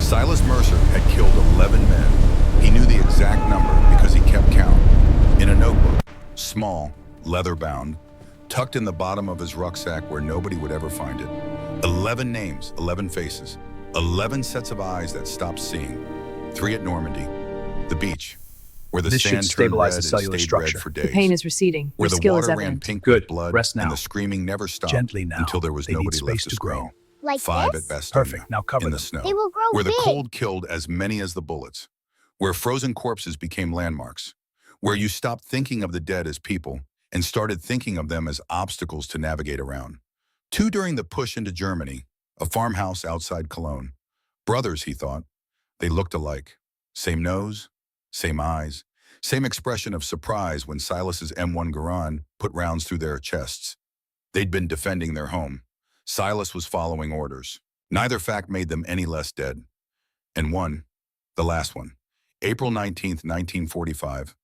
Silas Mercer had killed 11 men. He knew the exact number because he kept count. In a notebook, small, leather-bound, tucked in the bottom of his rucksack where nobody would ever find it. 11 names, 11 faces, 11 sets of eyes that stopped seeing. 3 at Normandy, the beach, where the This should sand turned stabilize red the and cellular stayed structure. red for The days. pain is receding. Where Your the skill is water ran evident. pink Good. with blood Rest now. and the screaming never stopped Gently now. until there was They need nobody space left to to grow. scream. Like 5 this? at Bastogne, Perfect. Now cover in the them. snow. They will grow Where the big. cold killed as many as the bullets. Where frozen corpses became landmarks. Where you stopped thinking of the dead as people and started thinking of them as obstacles to navigate around. 2 during the push into Germany, a farmhouse outside Cologne. Brothers, he thought. They looked alike. Same nose, same eyes, same expression of surprise when Silas's M1 Garand put rounds through their chests. They'd been defending their home. Silas was following orders. Neither fact made them any less dead. And one, the last one, April 19th, 1945,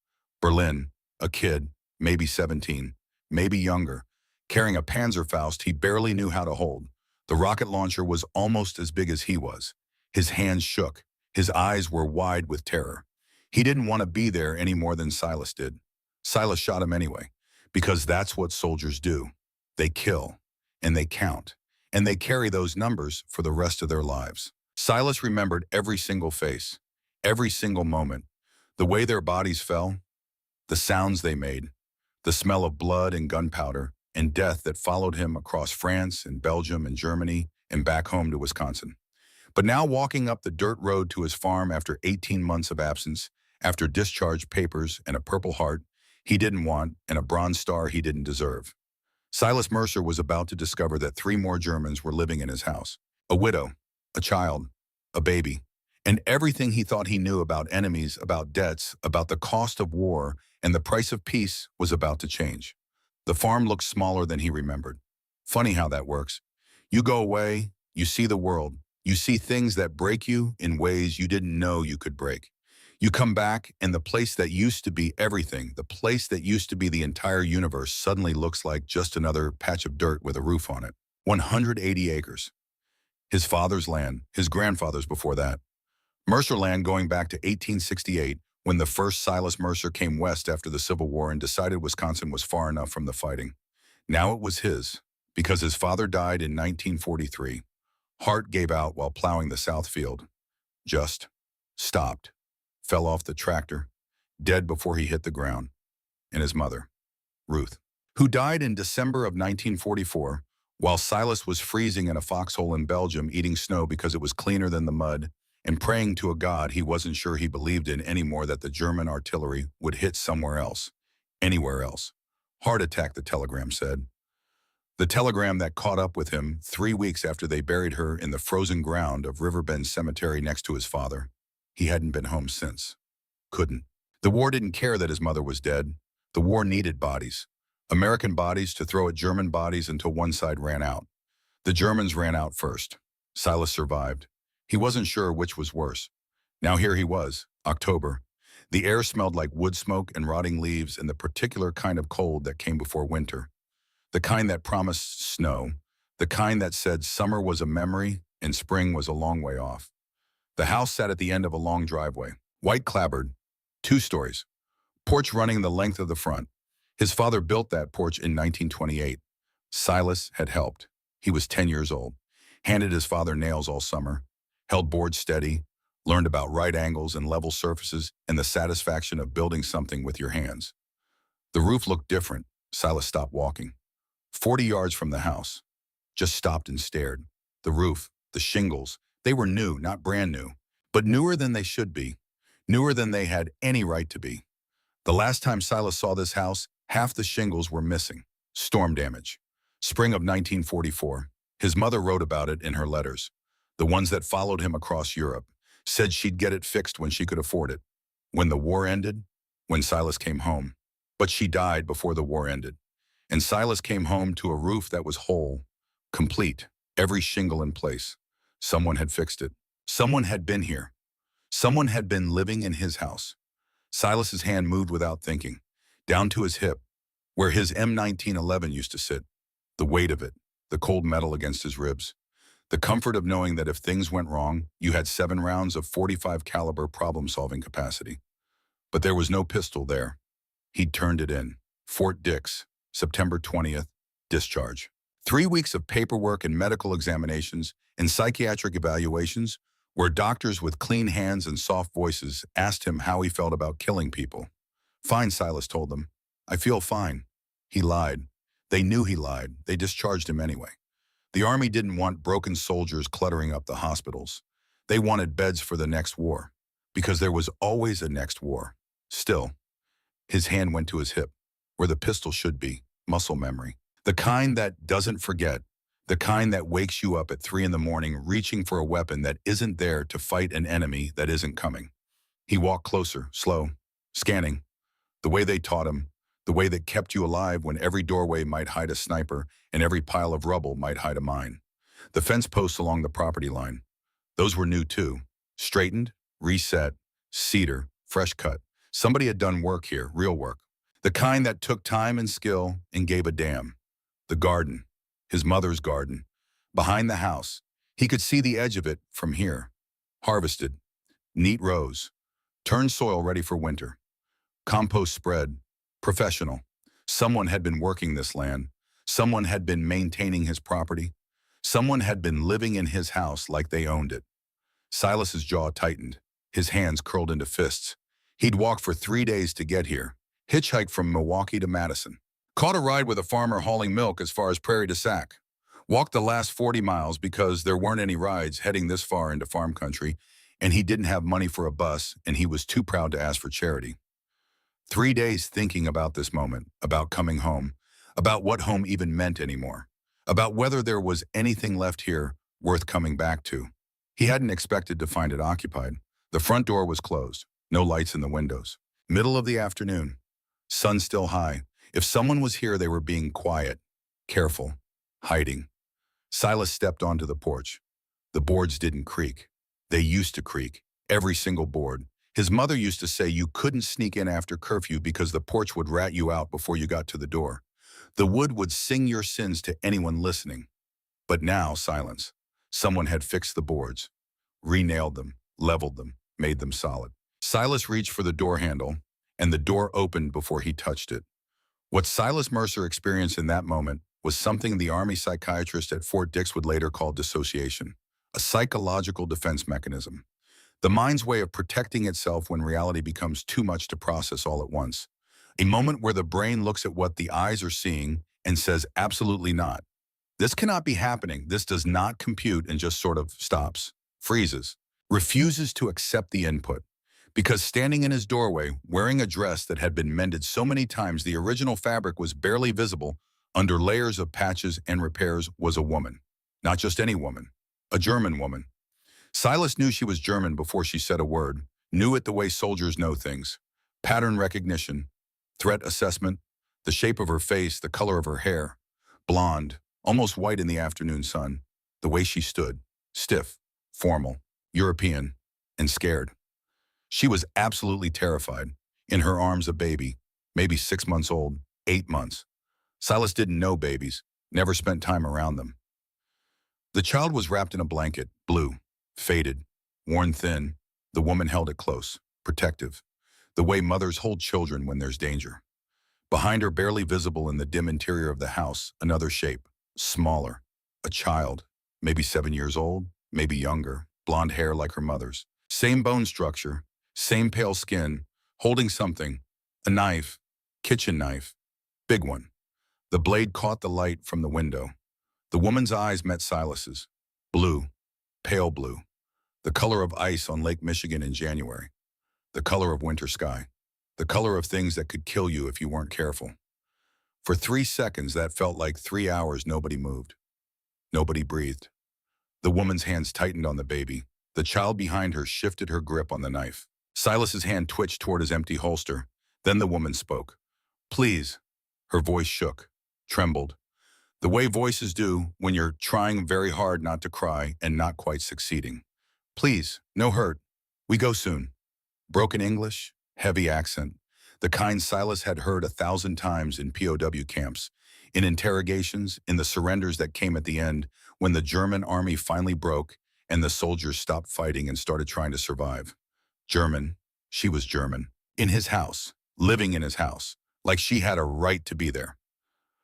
Berlin, a kid, maybe 17, maybe younger, carrying a Panzerfaust he barely knew how to hold. The rocket launcher was almost as big as he was. His hands shook. His eyes were wide with terror. He didn't want to be there any more than Silas did. Silas shot him anyway, because that's what soldiers do. They kill, and they count, and they carry those numbers for the rest of their lives. Silas remembered every single face, every single moment, the way their bodies fell, the sounds they made, the smell of blood and gunpowder and death that followed him across France and Belgium and Germany and back home to Wisconsin. But now walking up the dirt road to his farm after 18 months of absence, after discharged papers and a Purple Heart he didn't want and a Bronze Star he didn't deserve, Silas Mercer was about to discover that 3 more Germans were living in his house. A widow, a child, a baby, and everything he thought he knew about enemies, about debts, about the cost of war and the price of peace was about to change. The farm looked smaller than he remembered. Funny how that works. You go away, you see the world, you see things that break you in ways you didn't know you could break. You come back and the place that used to be everything, the place that used to be the entire universe suddenly looks like just another patch of dirt with a roof on it. 180 acres. His father's land, his grandfather's before that. Mercer land going back to 1868 when the first Silas Mercer came west after the Civil War and decided Wisconsin was far enough from the fighting. Now it was his, because his father died in 1943. Heart gave out while plowing the south field. Just stopped. Fell off the tractor, dead before he hit the ground. And his mother, Ruth, who died in December of 1944, while Silas was freezing in a foxhole in Belgium eating snow because it was cleaner than the mud, and praying to a God he wasn't sure he believed in anymore that the German artillery would hit somewhere else, anywhere else. Heart attack, the telegram said. The telegram that caught up with him 3 weeks after they buried her in the frozen ground of Riverbend Cemetery next to his father. He hadn't been home since. Couldn't. The war didn't care that his mother was dead. The war needed bodies. American bodies to throw at German bodies until one side ran out. The Germans ran out first. Silas survived. He wasn't sure which was worse. Now here he was, October. The air smelled like wood smoke and rotting leaves and the particular kind of cold that came before winter. The kind that promised snow. The kind that said summer was a memory and spring was a long way off. The house sat at the end of a long driveway, white clapboard, 2 stories, porch running the length of the front. His father built that porch in 1928. Silas had helped. He was 10 years old, handed his father nails all summer, held boards steady, learned about right angles and level surfaces and the satisfaction of building something with your hands. The roof looked different. Silas stopped walking. 40 yards from the house. Just stopped and stared. The roof, the shingles, they were new, not brand new, but newer than they should be, newer than they had any right to be. The last time Silas saw this house, half the shingles were missing. Storm damage. Spring of 1944. His mother wrote about it in her letters. The ones that followed him across Europe. Said she'd get it fixed when she could afford it. When the war ended, when Silas came home. But she died before the war ended. And Silas came home to a roof that was whole, complete, every shingle in place. Someone had fixed it. Someone had been here. Someone had been living in his house. Silas's hand moved without thinking, down to his hip, where his M1911 used to sit. The weight of it, the cold metal against his ribs. The comfort of knowing that if things went wrong, you had 7 rounds of .45 caliber problem-solving capacity. But there was no pistol there. He'd turned it in. Fort Dix, September 20th, discharge. 3 weeks of paperwork and medical examinations and psychiatric evaluations where doctors with clean hands and soft voices asked him how he felt about killing people. Fine, Silas told them. I feel fine. He lied. They knew he lied. They discharged him anyway. The Army didn't want broken soldiers cluttering up the hospitals. They wanted beds for the next war, because there was always a next war. Still, his hand went to his hip, where the pistol should be, muscle memory. The kind that doesn't forget, the kind that wakes you up at 3 in the morning reaching for a weapon that isn't there to fight an enemy that isn't coming. He walked closer, slow, scanning. The way they taught him, the way that kept you alive when every doorway might hide a sniper and every pile of rubble might hide a mine. The fence posts along the property line. Those were new too. Straightened, reset, cedar, fresh cut. Somebody had done work here, real work. The kind that took time and skill and gave a damn. The garden, his mother's garden, behind the house. He could see the edge of it from here. Harvested, neat rows, turned soil ready for winter. Compost spread, professional. Someone had been working this land. Someone had been maintaining his property. Someone had been living in his house like they owned it. Silas's jaw tightened, his hands curled into fists. He'd walked for 3 days to get here, hitchhiked from Milwaukee to Madison. Caught a ride with a farmer hauling milk as far as Prairie to Sac. Walked the last 40 miles because there weren't any rides heading this far into farm country, and he didn't have money for a bus, and he was too proud to ask for charity. 3 days thinking about this moment, about coming home, about what home even meant anymore, about whether there was anything left here worth coming back to. He hadn't expected to find it occupied. The front door was closed, no lights in the windows. Middle of the afternoon, sun still high. If someone was here, they were being quiet, careful, hiding. Silas stepped onto the porch. The boards didn't creak. They used to creak, every single board. His mother used to say you couldn't sneak in after curfew because the porch would rat you out before you got to the door. The wood would sing your sins to anyone listening. But now, silence. Someone had fixed the boards, re-nailed them, leveled them, made them solid. Silas reached for the door handle, and the door opened before he touched it. What Silas Mercer experienced in that moment was something the Army psychiatrist at Fort Dix would later call dissociation, a psychological defense mechanism. The mind's way of protecting itself when reality becomes too much to process all at once. A moment where the brain looks at what the eyes are seeing and says, absolutely not. This cannot be happening. This does not compute, and just sort of stops, freezes, refuses to accept the input. Because standing in his doorway, wearing a dress that had been mended so many times the original fabric was barely visible, under layers of patches and repairs was a woman. Not just any woman, a German woman. Silas knew she was German before she said a word, knew it the way soldiers know things. Pattern recognition, threat assessment, the shape of her face, the color of her hair. Blonde, almost white in the afternoon sun. The way she stood, stiff, formal, European, and scared. She was absolutely terrified. In her arms a baby, maybe 6 months old, 8 months. Silas didn't know babies, never spent time around them. The child was wrapped in a blanket, blue, faded, worn thin. The woman held it close, protective, the way mothers hold children when there's danger. Behind her, barely visible in the dim interior of the house, another shape, smaller, a child, maybe 7 years old, maybe younger, blonde hair like her mother's. Same bone structure, same pale skin, holding something, a knife, kitchen knife, big one. The blade caught the light from the window. The woman's eyes met Silas's, blue, pale blue, the color of ice on Lake Michigan in January, the color of winter sky, the color of things that could kill you if you weren't careful. For 3 seconds, that felt like 3 hours. Nobody moved. Nobody breathed. The woman's hands tightened on the baby. The child behind her shifted her grip on the knife. Silas's hand twitched toward his empty holster. Then the woman spoke. Please. Her voice shook, trembled. The way voices do when you're trying very hard not to cry and not quite succeeding. Please, no hurt. We go soon. Broken English, heavy accent, the kind Silas had heard 1,000 times in POW camps, in interrogations, in the surrenders that came at the end, when the German army finally broke and the soldiers stopped fighting and started trying to survive. German, she was German, in his house, living in his house, like she had a right to be there.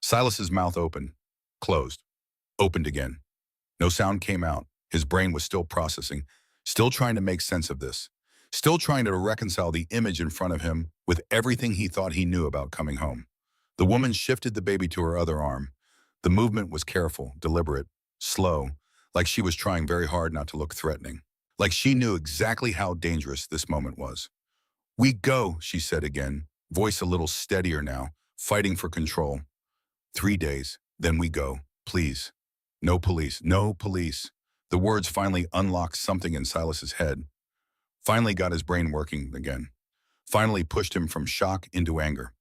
Silas's mouth opened, closed, opened again. No sound came out. His brain was still processing, still trying to make sense of this, still trying to reconcile the image in front of him with everything he thought he knew about coming home. The woman shifted the baby to her other arm. The movement was careful, deliberate, slow, like she was trying very hard not to look threatening, like she knew exactly how dangerous this moment was. "We go," she said again, voice a little steadier now, fighting for control. 3 days, then we go, please. No police, no police. The words finally unlocked something in Silas's head, finally got his brain working again, finally pushed him from shock into anger.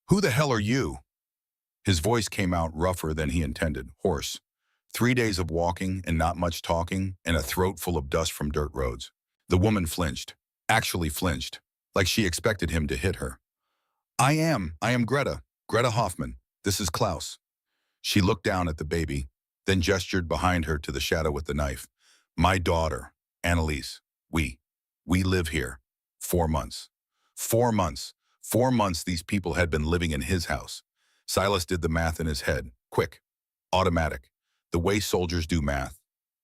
"Who the hell are you?" His voice came out rougher than he intended, hoarse. 3 days of walking and not much talking and a throat full of dust from dirt roads. The woman flinched, actually flinched, like she expected him to hit her. I am Greta Hoffman. This is Klaus." She looked down at the baby, then gestured behind her to the shadow with the knife. "My daughter, Annalise, we live here. 4 months. 4 months. 4 months these people had been living in his house." Silas did the math in his head, quick, automatic, the way soldiers do math,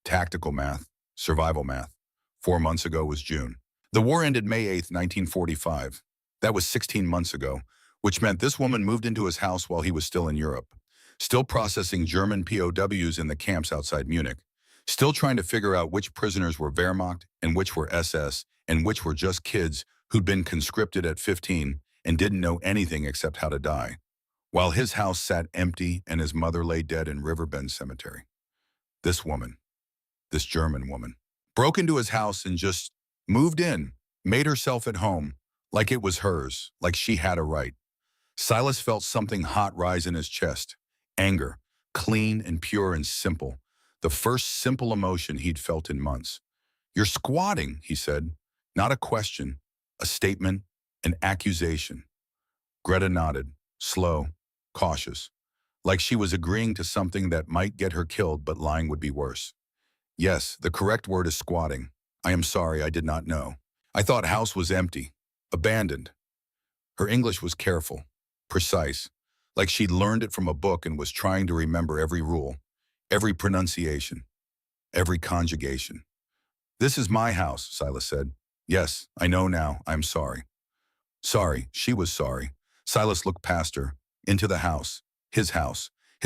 tactical math, survival math. 4 months ago was June. The war ended May 8th, 1945. That was 16 months ago, which meant this woman moved into his house while he was still in Europe, still processing German POWs in the camps outside Munich, still trying to figure out which prisoners were Wehrmacht and which were SS and which were just kids who'd been conscripted at 15 and didn't know anything except how to die, while his house sat empty and his mother lay dead in Riverbend Cemetery. This woman, this German woman, broke into his house and just moved in, made herself at home, like it was hers, like she had a right. Silas felt something hot rise in his chest, anger, clean and pure and simple, the first simple emotion he'd felt in months. "You're squatting," he said, not a question, a statement, an accusation. Greta nodded, slow, cautious, like she was agreeing to something that might get her killed but lying would be worse. "Yes, the correct word is squatting. I am sorry, I did not know. I thought house was empty, abandoned." Her English was careful, precise, like she'd learned it from a book and was trying to remember every rule, every pronunciation, every conjugation. "This is my house," Silas said. "Yes, I know now. I'm sorry." Sorry, she was sorry. Silas looked past her, into the house, his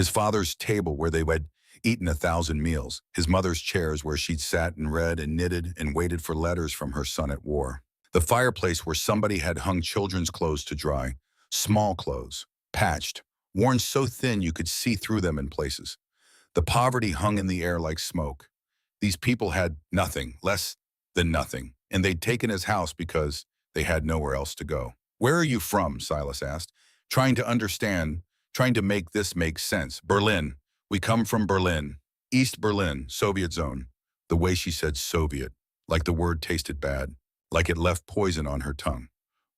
father's table where they had eaten 1,000 meals, his mother's chairs where she'd sat and read and knitted and waited for letters from her son at war, the fireplace where somebody had hung children's clothes to dry, small clothes, patched, worn so thin you could see through them in places. The poverty hung in the air like smoke. These people had nothing, less than nothing, and they'd taken his house because they had nowhere else to go. "Where are you from?" Silas asked, trying to understand, trying to make this make sense. "Berlin. We come from Berlin. East Berlin, Soviet zone." The way she said Soviet, like the word tasted bad, like it left poison on her tongue.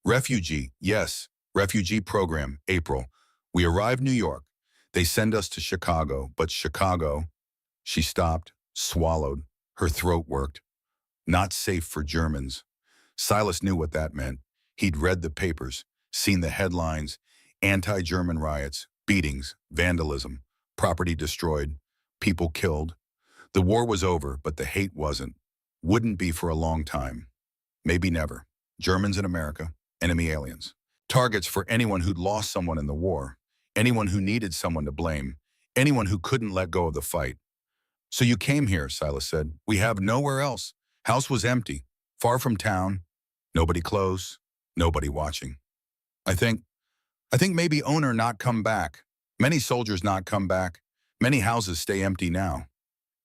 "Refugee, yes, refugee program, April. We arrived New York. They send us to Chicago, but Chicago..." She stopped, swallowed, her throat worked. "Not safe for Germans." Silas knew what that meant. He'd read the papers, seen the headlines, anti-German riots, beatings, vandalism, property destroyed, people killed. The war was over, but the hate wasn't. Wouldn't be for a long time. Maybe never. Germans in America, enemy aliens. Targets for anyone who'd lost someone in the war, anyone who needed someone to blame, anyone who couldn't let go of the fight. "So you came here," Silas said. "We have nowhere else. House was empty, far from town, nobody close, nobody watching. I think maybe owner not come back. Many soldiers not come back. Many houses stay empty now."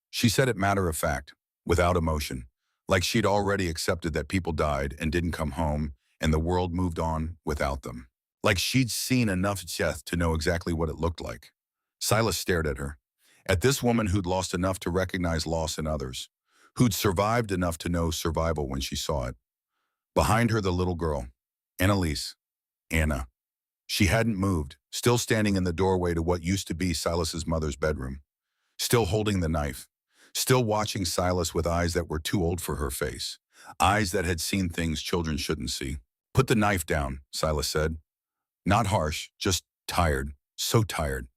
She said it matter of fact, without emotion, like she'd already accepted that people died and didn't come home and the world moved on without them. Like she'd seen enough death to know exactly what it looked like. Silas stared at her, at this woman who'd lost enough to recognize loss in others, who'd survived enough to know survival when she saw it. Behind her, the little girl, Annalise, Anna. She hadn't moved, still standing in the doorway to what used to be Silas's mother's bedroom, still holding the knife, still watching Silas with eyes that were too old for her face, eyes that had seen things children shouldn't see. "Put the knife down," Silas said. Not harsh, just tired, so tired.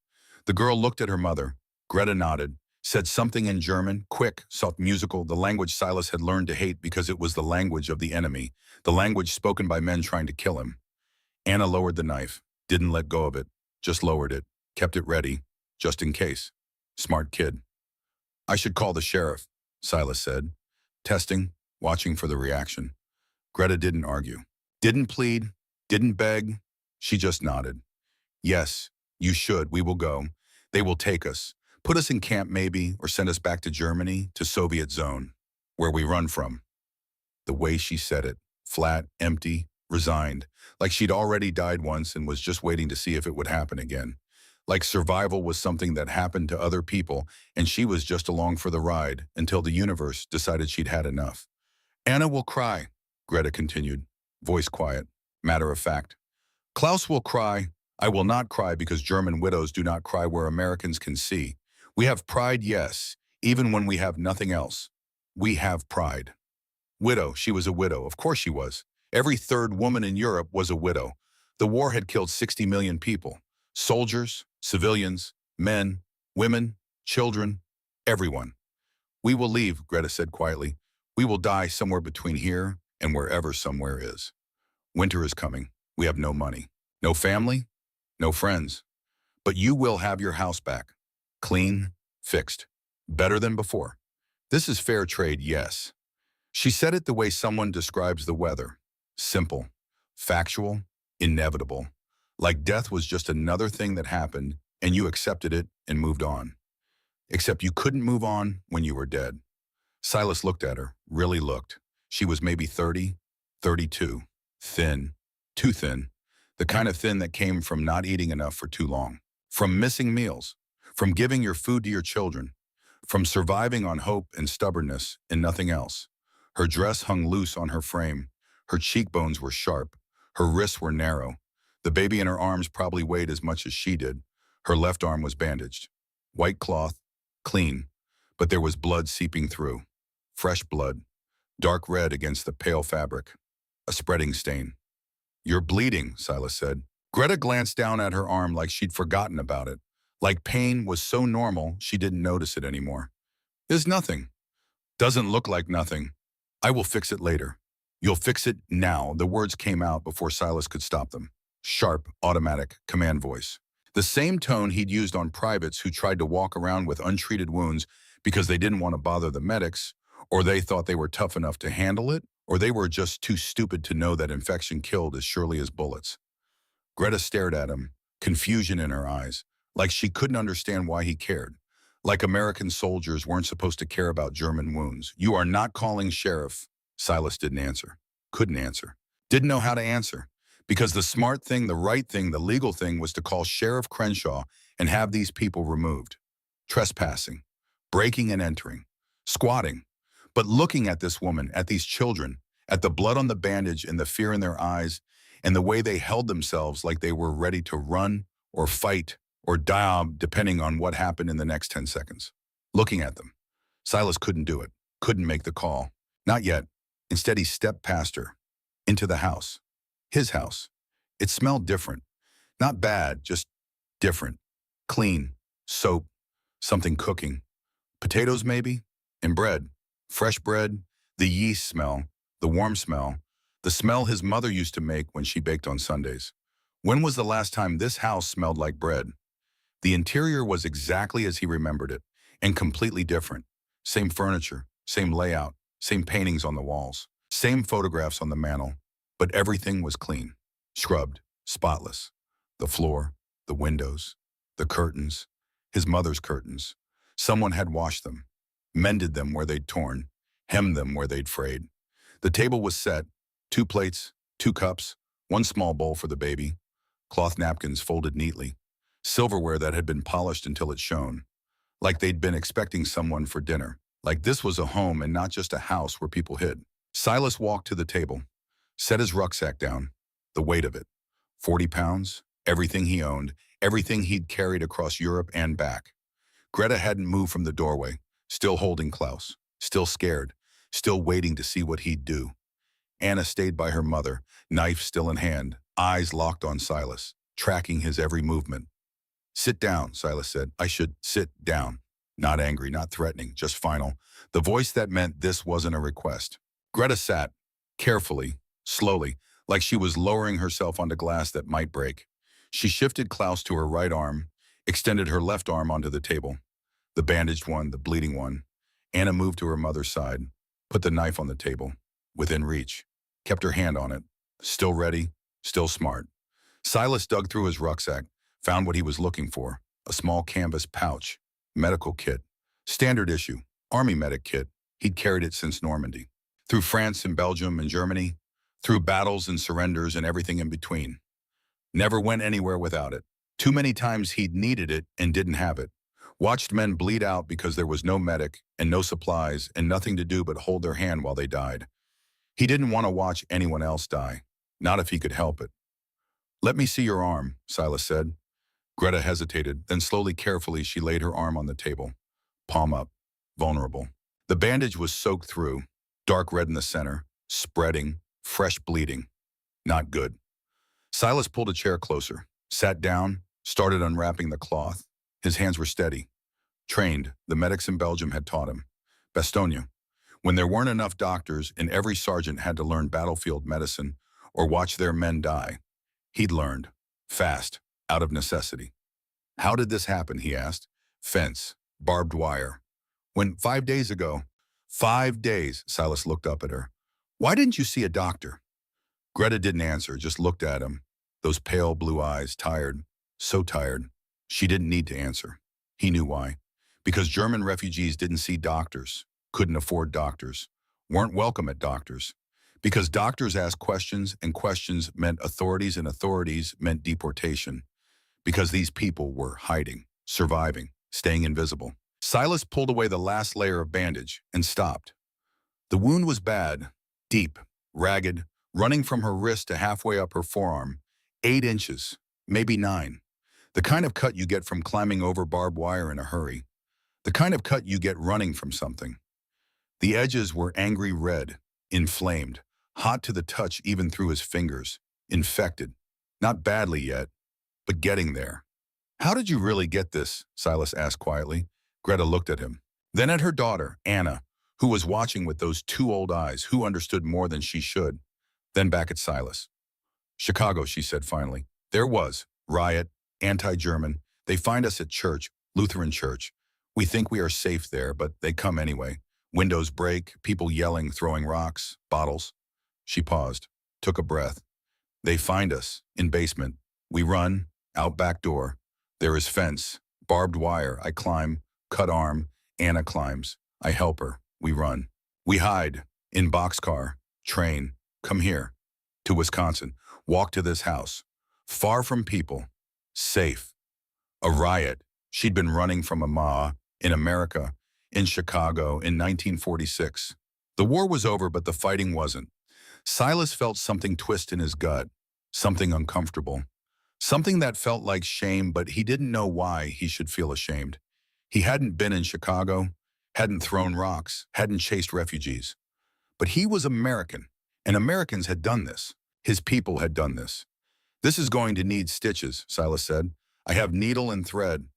The girl looked at her mother. Greta nodded, said something in German, quick, soft, musical, the language Silas had learned to hate because it was the language of the enemy, the language spoken by men trying to kill him. Anna lowered the knife, didn't let go of it, just lowered it, kept it ready, just in case. Smart kid. "I should call the sheriff," Silas said, testing, watching for the reaction. Greta didn't argue, didn't plead, didn't beg. She just nodded. "Yes, you should. We will go. They will take us. Put us in camp maybe, or send us back to Germany, to Soviet zone, where we run from." The way she said it, flat, empty, resigned, like she'd already died once and was just waiting to see if it would happen again. Like survival was something that happened to other people, and she was just along for the ride until the universe decided she'd had enough. "Anna will cry," Greta continued, voice quiet, matter of fact. "Klaus will cry. I will not cry because German widows do not cry where Americans can see. We have pride, yes, even when we have nothing else. We have pride." Widow, she was a widow, of course she was. Every third woman in Europe was a widow. The war had killed 60 million people. Soldiers, civilians, men, women, children, everyone. "We will leave," Greta said quietly. "We will die somewhere between here and wherever somewhere is. Winter is coming. We have no money, no family, no friends. But you will have your house back. Clean, fixed, better than before. This is fair trade, yes." She said it the way someone describes the weather. Simple, factual, inevitable. Like death was just another thing that happened, and you accepted it and moved on. Except you couldn't move on when you were dead. Silas looked at her, really looked. She was maybe 30, 32, thin, too thin. The kind of thin that came from not eating enough for too long, from missing meals, from giving your food to your children, from surviving on hope and stubbornness and nothing else. Her dress hung loose on her frame. Her cheekbones were sharp. Her wrists were narrow. The baby in her arms probably weighed as much as she did. Her left arm was bandaged. White cloth, clean, but there was blood seeping through. Fresh blood, dark red against the pale fabric. A spreading stain. "You're bleeding," Silas said. Greta glanced down at her arm like she'd forgotten about it. Like pain was so normal she didn't notice it anymore. "There's nothing. Doesn't look like nothing. I will fix it later." "You'll fix it now." The words came out before Silas could stop them. Sharp, automatic, command voice. The same tone he'd used on privates who tried to walk around with untreated wounds because they didn't want to bother the medics, or they thought they were tough enough to handle it, or they were just too stupid to know that infection killed as surely as bullets. Greta stared at him, confusion in her eyes, like she couldn't understand why he cared. Like American soldiers weren't supposed to care about German wounds. "You are not calling sheriff." Silas didn't answer, couldn't answer, didn't know how to answer. Because the smart thing, the right thing, the legal thing was to call Sheriff Crenshaw and have these people removed. Trespassing, breaking and entering, squatting. But looking at this woman, at these children, at the blood on the bandage and the fear in their eyes, and the way they held themselves like they were ready to run or fight or die depending on what happened in the next 10 seconds. Looking at them. Silas couldn't do it, couldn't make the call. Not yet. Instead, he stepped past her, into the house. His house. It smelled different. Not bad, just different. Clean. Soap. Something cooking. Potatoes maybe? And bread. Fresh bread. The yeast smell. The warm smell. The smell his mother used to make when she baked on Sundays. When was the last time this house smelled like bread? The interior was exactly as he remembered it, and completely different. Same furniture, same layout, same paintings on the walls, same photographs on the mantel, but everything was clean, scrubbed, spotless. The floor, the windows, the curtains, his mother's curtains. Someone had washed them, mended them where they'd torn, hemmed them where they'd frayed. The table was set, 2 plates, 2 cups, 1 small bowl for the baby, cloth napkins folded neatly, silverware that had been polished until it shone, like they'd been expecting someone for dinner, like this was a home and not just a house where people hid. Silas walked to the table, set his rucksack down, the weight of it, 40 pounds, everything he owned, everything he'd carried across Europe and back. Greta hadn't moved from the doorway, still holding Klaus, still scared, still waiting to see what he'd do. Anna stayed by her mother, knife still in hand, eyes locked on Silas, tracking his every movement. "Sit down," Silas said. "I should sit down." Not angry, not threatening, just final. The voice that meant this wasn't a request. Greta sat, carefully, slowly, like she was lowering herself onto glass that might break. She shifted Klaus to her right arm, extended her left arm onto the table. The bandaged one, the bleeding one. Anna moved to her mother's side, put the knife on the table, within reach, kept her hand on it, still ready, still smart. Silas dug through his rucksack, found what he was looking for, a small canvas pouch, medical kit, standard issue, army medic kit. He'd carried it since Normandy, through France and Belgium and Germany, through battles and surrenders and everything in between. Never went anywhere without it. Too many times he'd needed it and didn't have it. Watched men bleed out because there was no medic and no supplies and nothing to do but hold their hand while they died. He didn't want to watch anyone else die, not if he could help it. "Let me see your arm," Silas said. Greta hesitated, then slowly, carefully, she laid her arm on the table, palm up, vulnerable. The bandage was soaked through, dark red in the center, spreading, fresh bleeding. Not good. Silas pulled a chair closer, sat down, started unwrapping the cloth. His hands were steady. Trained, the medics in Belgium had taught him. Bastogne. When there weren't enough doctors and every sergeant had to learn battlefield medicine or watch their men die, he'd learned. Fast, out of necessity. "How did this happen?" he asked. "Fence, barbed wire." "When 5 days ago." 5 days, Silas looked up at her. "Why didn't you see a doctor?" Greta didn't answer, just looked at him. Those pale blue eyes, tired, so tired. She didn't need to answer. He knew why. Because German refugees didn't see doctors, couldn't afford doctors, weren't welcome at doctors. Because doctors asked questions, and questions meant authorities, and authorities meant deportation. Because these people were hiding, surviving, staying invisible. Silas pulled away the last layer of bandage and stopped. The wound was bad, deep, ragged, running from her wrist to halfway up her forearm, 8 inches, maybe 9. The kind of cut you get from climbing over barbed wire in a hurry. The kind of cut you get running from something. The edges were angry red, inflamed, hot to the touch even through his fingers, infected. Not badly yet, but getting there. "How did you really get this?" Silas asked quietly. Greta looked at him, then at her daughter, Anna, who was watching with those 2 old eyes, who understood more than she should, then back at Silas. "Chicago," she said finally. "There was. Riot. Anti-German. They find us at church, Lutheran church. We think we are safe there, but they come anyway. Windows break, people yelling, throwing rocks, bottles." She paused, took a breath. "They find us, in basement. We run, out back door. There is fence, barbed wire. I climb, cut arm. Anna climbs. I help her. We run. We hide, in boxcar, train. Come here. To Wisconsin. Walk to this house. Far from people. Safe. A riot. She'd been running from a ma, in America, in Chicago, in 1946. The war was over, but the fighting wasn't. Silas felt something twist in his gut, something uncomfortable. Something that felt like shame, but he didn't know why he should feel ashamed. He hadn't been in Chicago, hadn't thrown rocks, hadn't chased refugees. But he was American, and Americans had done this. His people had done this. "This is going to need stitches," Silas said. "I have needle and thread.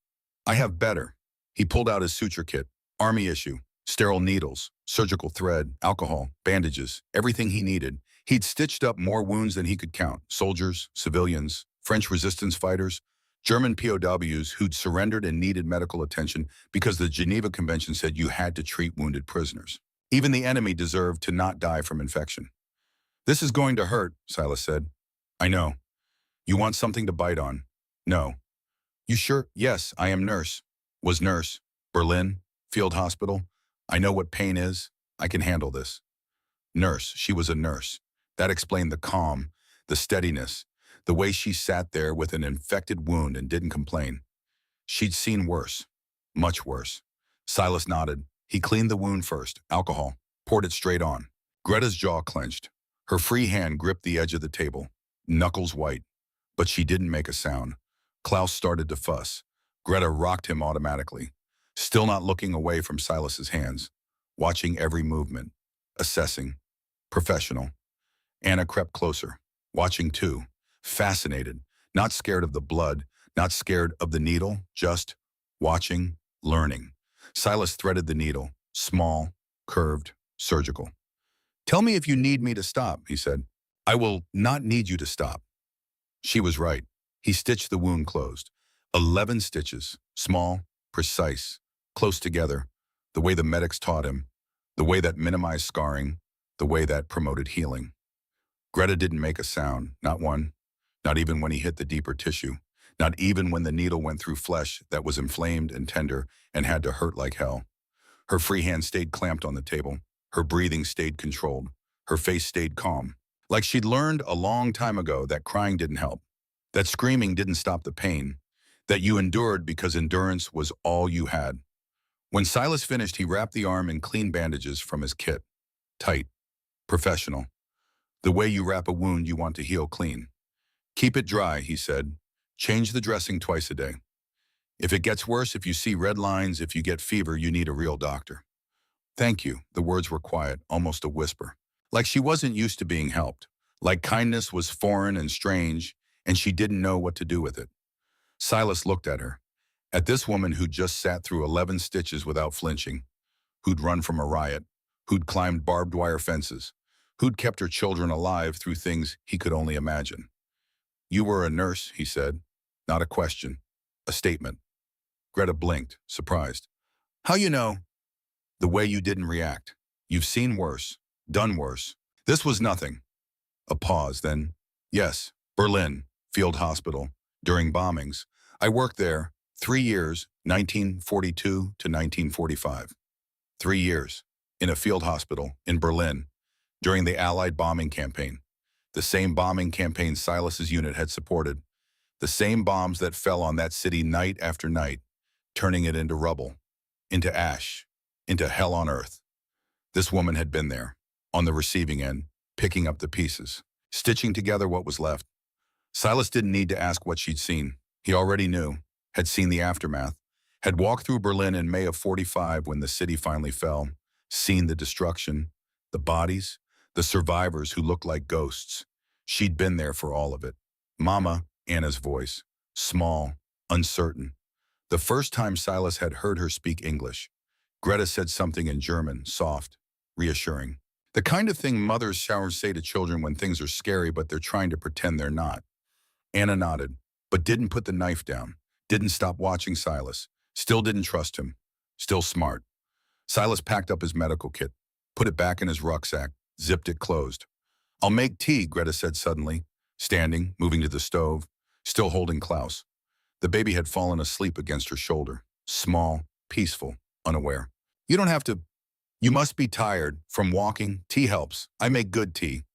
I have better." He pulled out his suture kit, army issue, sterile needles, surgical thread, alcohol, bandages, everything he needed. He'd stitched up more wounds than he could count. Soldiers, civilians, French resistance fighters, German POWs who'd surrendered and needed medical attention because the Geneva Convention said you had to treat wounded prisoners. Even the enemy deserved to not die from infection. "This is going to hurt," Silas said. "I know. You want something to bite on?" "No." "You sure?" "Yes, I am nurse. Was nurse. Berlin, field hospital. I know what pain is. I can handle this." Nurse. She was a nurse. That explained the calm, the steadiness, the way she sat there with an infected wound and didn't complain. She'd seen worse. Much worse. Silas nodded. He cleaned the wound first. Alcohol. Poured it straight on. Greta's jaw clenched. Her free hand gripped the edge of the table. Knuckles white. but she didn't make a sound. Klaus started to fuss. Greta rocked him automatically, still not looking away from Silas's hands, watching every movement, assessing. Professional. Anna crept closer, watching too, fascinated, not scared of the blood, not scared of the needle, just watching, learning. Silas threaded the needle, small, curved, surgical. "Tell me if you need me to stop," he said. "I will not need you to stop." She was right. He stitched the wound closed. 11 stitches, small, precise, close together, the way the medics taught him, the way that minimized scarring, the way that promoted healing. Greta didn't make a sound, not one, not even when he hit the deeper tissue, not even when the needle went through flesh that was inflamed and tender and had to hurt like hell. Her free hand stayed clamped on the table. Her breathing stayed controlled. Her face stayed calm. Like she'd learned a long time ago that crying didn't help, that screaming didn't stop the pain, that you endured because endurance was all you had. When Silas finished, he wrapped the arm in clean bandages from his kit. Tight. Professional. The way you wrap a wound you want to heal clean. "Keep it dry," he said. "Change the dressing twice a day. If it gets worse, if you see red lines, if you get fever, you need a real doctor." "Thank you." The words were quiet, almost a whisper. Like she wasn't used to being helped. Like kindness was foreign and strange, and she didn't know what to do with it. Silas looked at her. At this woman who'd just sat through 11 stitches without flinching, who'd run from a riot, who'd climbed barbed wire fences, who'd kept her children alive through things he could only imagine. "You were a nurse," he said. Not a question, a statement. Greta blinked, surprised. "How you know?" "The way you didn't react. You've seen worse, done worse. This was nothing." A pause, then, "Yes, Berlin, field hospital, during bombings. I worked there 3 years, 1942 to 1945. 3 years, in a field hospital, in Berlin, during the Allied bombing campaign. The same bombing campaign Silas's unit had supported. The same bombs that fell on that city night after night, turning it into rubble, into ash, into hell on earth. This woman had been there, on the receiving end, picking up the pieces, stitching together what was left. Silas didn't need to ask what she'd seen. He already knew, had seen the aftermath, had walked through Berlin in May of 45 when the city finally fell, seen the destruction, the bodies, the survivors who looked like ghosts. She'd been there for all of it. "Mama," Anna's voice, small, uncertain. The first time Silas had heard her speak English, Greta said something in German, soft, reassuring. The kind of thing mothers showers say to children when things are scary but they're trying to pretend they're not. Anna nodded, but didn't put the knife down, didn't stop watching Silas, still didn't trust him, still smart. Silas packed up his medical kit, put it back in his rucksack, zipped it closed. "I'll make tea," Greta said suddenly, standing, moving to the stove, still holding Klaus. The baby had fallen asleep against her shoulder, small, peaceful, unaware. "You don't have to. You must be tired from walking. Tea helps. I make good tea."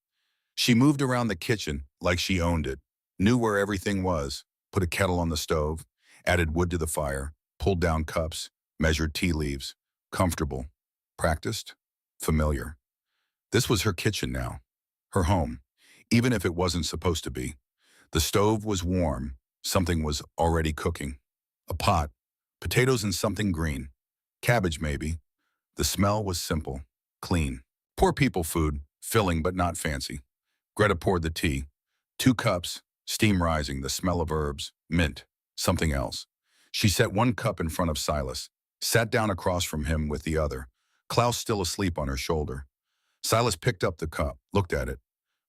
She moved around the kitchen like she owned it, knew where everything was, put a kettle on the stove, added wood to the fire, pulled down cups, measured tea leaves. Comfortable. Practiced. Familiar. This was her kitchen now. Her home. Even if it wasn't supposed to be. The stove was warm. Something was already cooking. A pot. Potatoes and something green. Cabbage, maybe. The smell was simple. Clean. Poor people food. Filling but not fancy. Greta poured the tea. 2 cups. Steam rising. The smell of herbs. Mint. Something else. She set 1 cup in front of Silas. Sat down across from him with the other. Klaus still asleep on her shoulder. Silas picked up the cup, looked at it.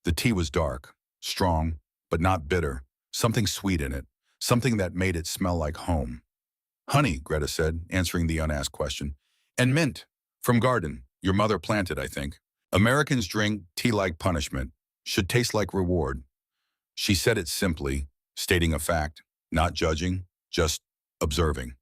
The tea was dark, strong, but not bitter. Something sweet in it. Something that made it smell like home. "Honey," Greta said, answering the unasked question. "And mint. From garden. Your mother planted, I think. Americans drink tea like punishment. Should taste like reward." She said it simply, stating a fact, not judging, just observing.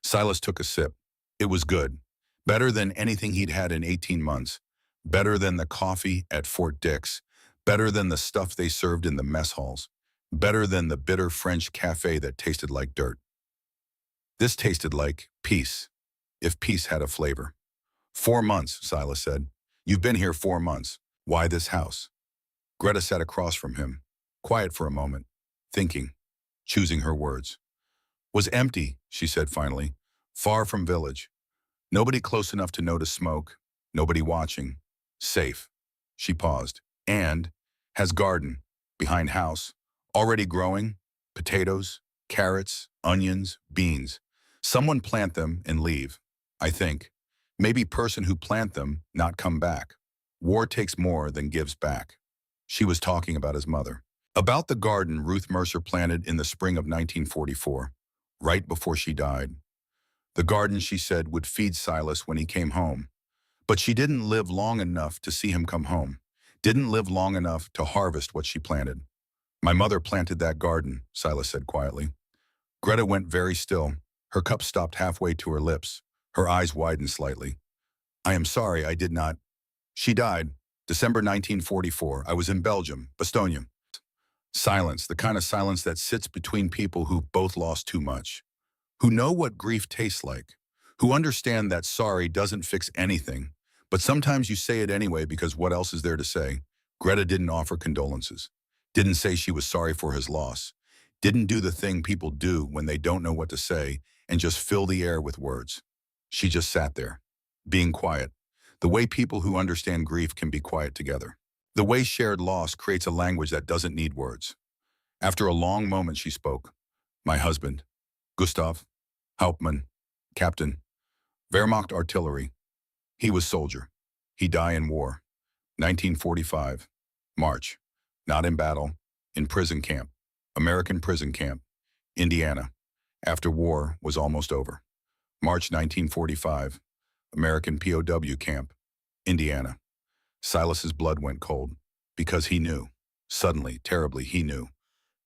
Silas took a sip. It was good. Better than anything he'd had in 18 months. Better than the coffee at Fort Dix. Better than the stuff they served in the mess halls. Better than the bitter French cafe that tasted like dirt. This tasted like peace, if peace had a flavor. 4 months, Silas said. "You've been here 4 months. Why this house?" Greta sat across from him, quiet for a moment, thinking, choosing her words. Was empty, she said finally, far from village. Nobody close enough to notice smoke, nobody watching. Safe. She paused. And has garden, behind house, already growing, potatoes, carrots, onions, beans. Someone plant them and leave, I think. Maybe person who plant them not come back. War takes more than gives back. She was talking about his mother. About the garden Ruth Mercer planted in the spring of 1944, right before she died. The garden, she said, would feed Silas when he came home. But she didn't live long enough to see him come home. Didn't live long enough to harvest what she planted. My mother planted that garden, Silas said quietly. Greta went very still. Her cup stopped halfway to her lips. Her eyes widened slightly. I am sorry, I did not. She died, December 1944. I was in Belgium, Bastogne. Silence, the kind of silence that sits between people who've both lost too much, who know what grief tastes like, who understand that sorry doesn't fix anything, but sometimes you say it anyway because what else is there to say? Greta didn't offer condolences, didn't say she was sorry for his loss, didn't do the thing people do when they don't know what to say and just fill the air with words. She just sat there, being quiet, the way people who understand grief can be quiet together. The way shared loss creates a language that doesn't need words. After a long moment, she spoke. My husband, Gustav, Hauptmann, Captain, Wehrmacht artillery. He was soldier. He died in war. 1945, March. Not in battle, in prison camp. American prison camp, Indiana. After war was almost over. March 1945, American POW camp, Indiana. Silas's blood went cold, because he knew. Suddenly, terribly, he knew.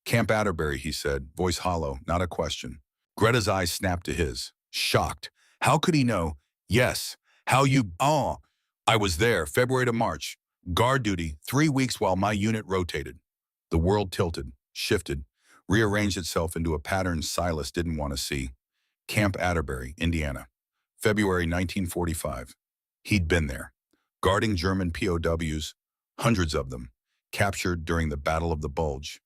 Camp Atterbury, he said, voice hollow, not a question. Greta's eyes snapped to his, shocked. How could he know? Yes. How you, I was there, February to March. Guard duty, 3 weeks while my unit rotated. The world tilted, shifted, rearranged itself into a pattern Silas didn't want to see. Camp Atterbury, Indiana. February 1945. He'd been there. Guarding German POWs, hundreds of them, captured during the Battle of the Bulge,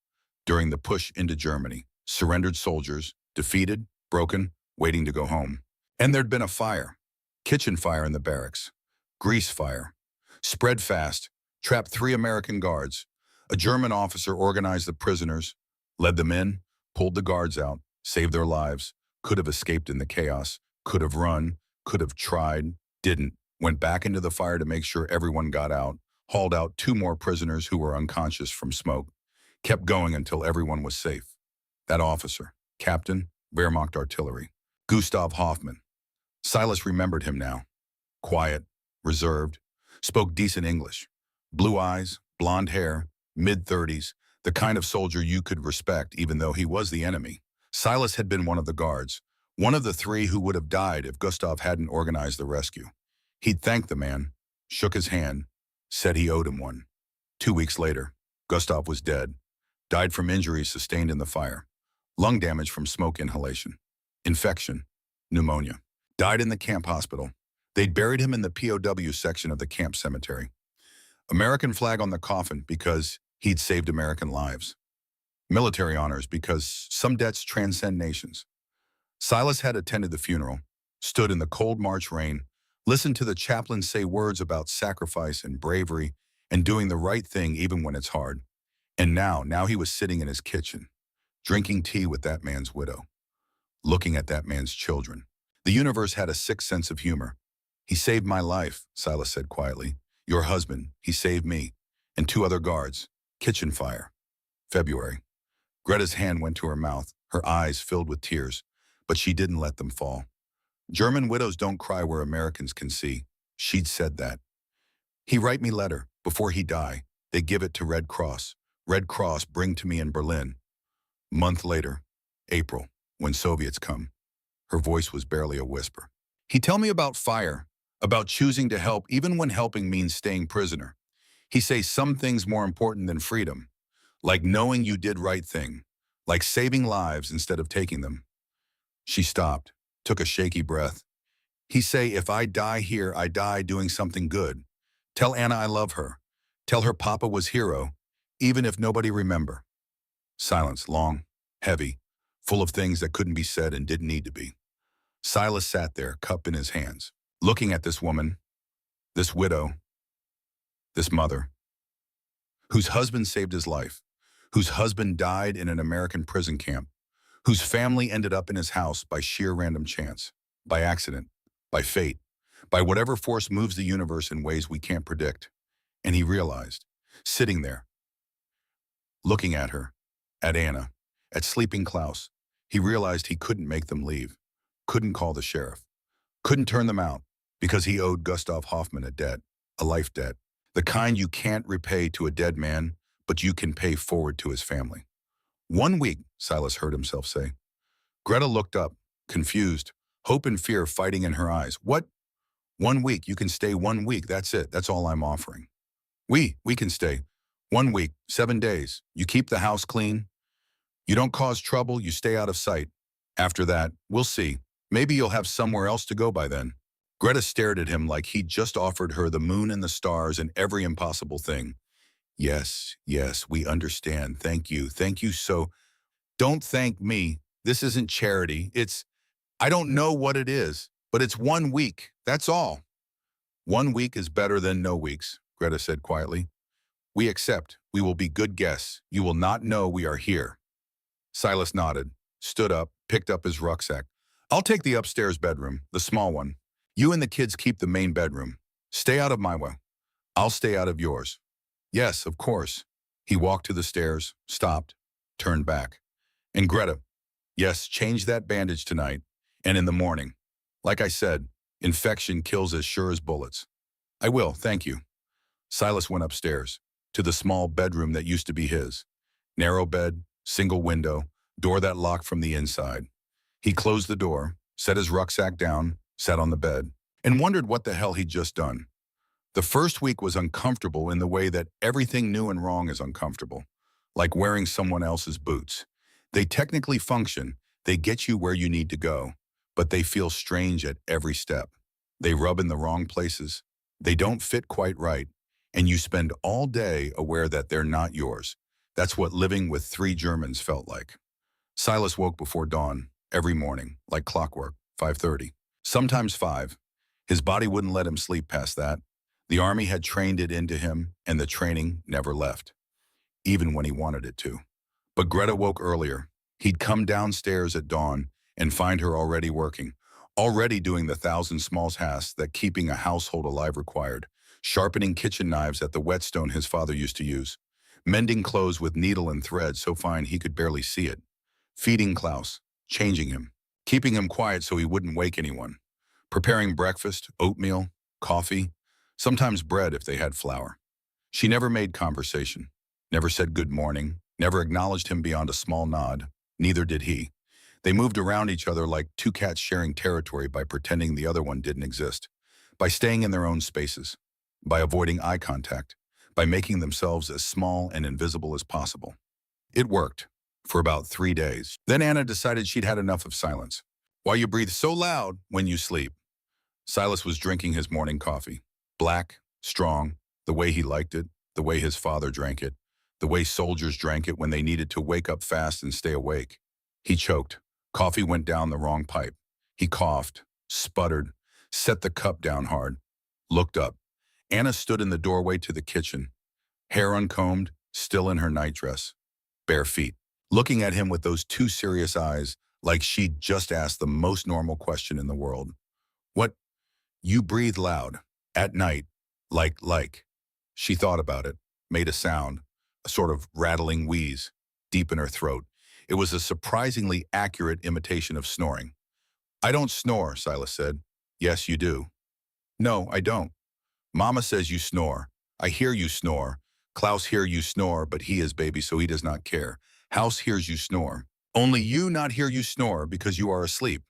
during the push into Germany, surrendered soldiers, defeated, broken, waiting to go home. And there'd been a fire, kitchen fire in the barracks, grease fire, spread fast, trapped 3 American guards. A German officer organized the prisoners, led them in, pulled the guards out, saved their lives, could have escaped in the chaos, could have run, could have tried, didn't. Went back into the fire to make sure everyone got out, hauled out 2 more prisoners who were unconscious from smoke, kept going until everyone was safe. That officer, Captain, Wehrmacht artillery, Gustav Hoffmann. Silas remembered him now. Quiet, reserved, spoke decent English. Blue eyes, blonde hair, mid-30s, the kind of soldier you could respect even though he was the enemy. Silas had been one of the guards, one of the 3 who would have died if Gustav hadn't organized the rescue. He'd thanked the man, shook his hand, said he owed him one. 2 weeks later, Gustav was dead, died from injuries sustained in the fire, lung damage from smoke inhalation, infection, pneumonia, died in the camp hospital. They'd buried him in the POW section of the camp cemetery. American flag on the coffin because he'd saved American lives. Military honors because some debts transcend nations. Silas had attended the funeral, stood in the cold March rain, listened to the chaplain say words about sacrifice and bravery and doing the right thing even when it's hard. And now he was sitting in his kitchen, drinking tea with that man's widow, looking at that man's children. The universe had a sick sense of humor. He saved my life, Silas said quietly. Your husband, he saved me, and 2 other guards. Kitchen fire. February. Greta's hand went to her mouth, her eyes filled with tears, but she didn't let them fall. German widows don't cry where Americans can see. She'd said that. He write me letter. Before he die, they give it to Red Cross. Red Cross bring to me in Berlin. Month later, April, when Soviets come. Her voice was barely a whisper. He tell me about fire, about choosing to help even when helping means staying prisoner. He say some things more important than freedom, like knowing you did right thing, like saving lives instead of taking them. She stopped, took a shaky breath. He say, if I die here, I die doing something good. Tell Anna I love her. Tell her Papa was hero, even if nobody remember. Silence, long, heavy, full of things that couldn't be said and didn't need to be. Silas sat there, cup in his hands, looking at this woman, this widow, this mother, whose husband saved his life, whose husband died in an American prison camp, whose family ended up in his house by sheer random chance, by accident, by fate, by whatever force moves the universe in ways we can't predict. And he realized, sitting there, looking at her, at Anna, at sleeping Klaus, he realized he couldn't make them leave, couldn't call the sheriff, couldn't turn them out, because he owed Gustav Hoffman a debt, a life debt, the kind you can't repay to a dead man, but you can pay forward to his family. 1 week, Silas heard himself say. Greta looked up, confused, hope and fear fighting in her eyes. What? 1 week, you can stay 1 week, that's it, that's all I'm offering. We can stay. 1 week, 7 days, you keep the house clean. You don't cause trouble, you stay out of sight. After that, we'll see. Maybe you'll have somewhere else to go by then. Greta stared at him like he'd just offered her the moon and the stars and every impossible thing. Yes, we understand. Thank you so. Don't thank me. This isn't charity. I don't know what it is, but it's 1 week. That's all. 1 week is better than no weeks, Greta said quietly. We accept. We will be good guests. You will not know we are here. Silas nodded, stood up, picked up his rucksack. I'll take the upstairs bedroom, the small one. You and the kids keep the main bedroom. Stay out of my way. I'll stay out of yours. Yes, of course. He walked to the stairs, stopped, turned back. And Greta, yes, change that bandage tonight and in the morning. Like I said, infection kills as sure as bullets. I will, thank you. Silas went upstairs, to the small bedroom that used to be his. Narrow bed, single window, door that locked from the inside. He closed the door, set his rucksack down, sat on the bed, and wondered what the hell he'd just done. The first week was uncomfortable in the way that everything new and wrong is uncomfortable, like wearing someone else's boots. They technically function, they get you where you need to go, but they feel strange at every step. They rub in the wrong places, they don't fit quite right, and you spend all day aware that they're not yours. That's what living with 3 Germans felt like. Silas woke before dawn, every morning, like clockwork, 5:30. Sometimes 5. His body wouldn't let him sleep past that. The army had trained it into him, and the training never left, even when he wanted it to. But Greta woke earlier. He'd come downstairs at dawn and find her already working, already doing the 1,000 small tasks that keeping a household alive required, sharpening kitchen knives at the whetstone his father used to use, mending clothes with needle and thread so fine he could barely see it, feeding Klaus, changing him, keeping him quiet so he wouldn't wake anyone, preparing breakfast, oatmeal, coffee, sometimes bread if they had flour. She never made conversation, never said good morning, never acknowledged him beyond a small nod. Neither did he. They moved around each other like 2 cats sharing territory by pretending the other one didn't exist, by staying in their own spaces, by avoiding eye contact, by making themselves as small and invisible as possible. It worked for about 3 days. Then Anna decided she'd had enough of silence. Why you breathe so loud when you sleep? Silas was drinking his morning coffee. Black, strong, the way he liked it, the way his father drank it, the way soldiers drank it when they needed to wake up fast and stay awake. He choked. Coffee went down the wrong pipe. He coughed, sputtered, set the cup down hard, looked up. Anna stood in the doorway to the kitchen, hair uncombed, still in her nightdress, bare feet, looking at him with those 2 serious eyes like she'd just asked the most normal question in the world. What? You breathe loud. At night, like. She thought about it, made a sound, a sort of rattling wheeze, deep in her throat. It was a surprisingly accurate imitation of snoring. I don't snore, Silas said. Yes, you do. No, I don't. Mama says you snore. I hear you snore. Klaus hear you snore, but he is baby, so he does not care. House hears you snore. Only you not hear you snore because you are asleep.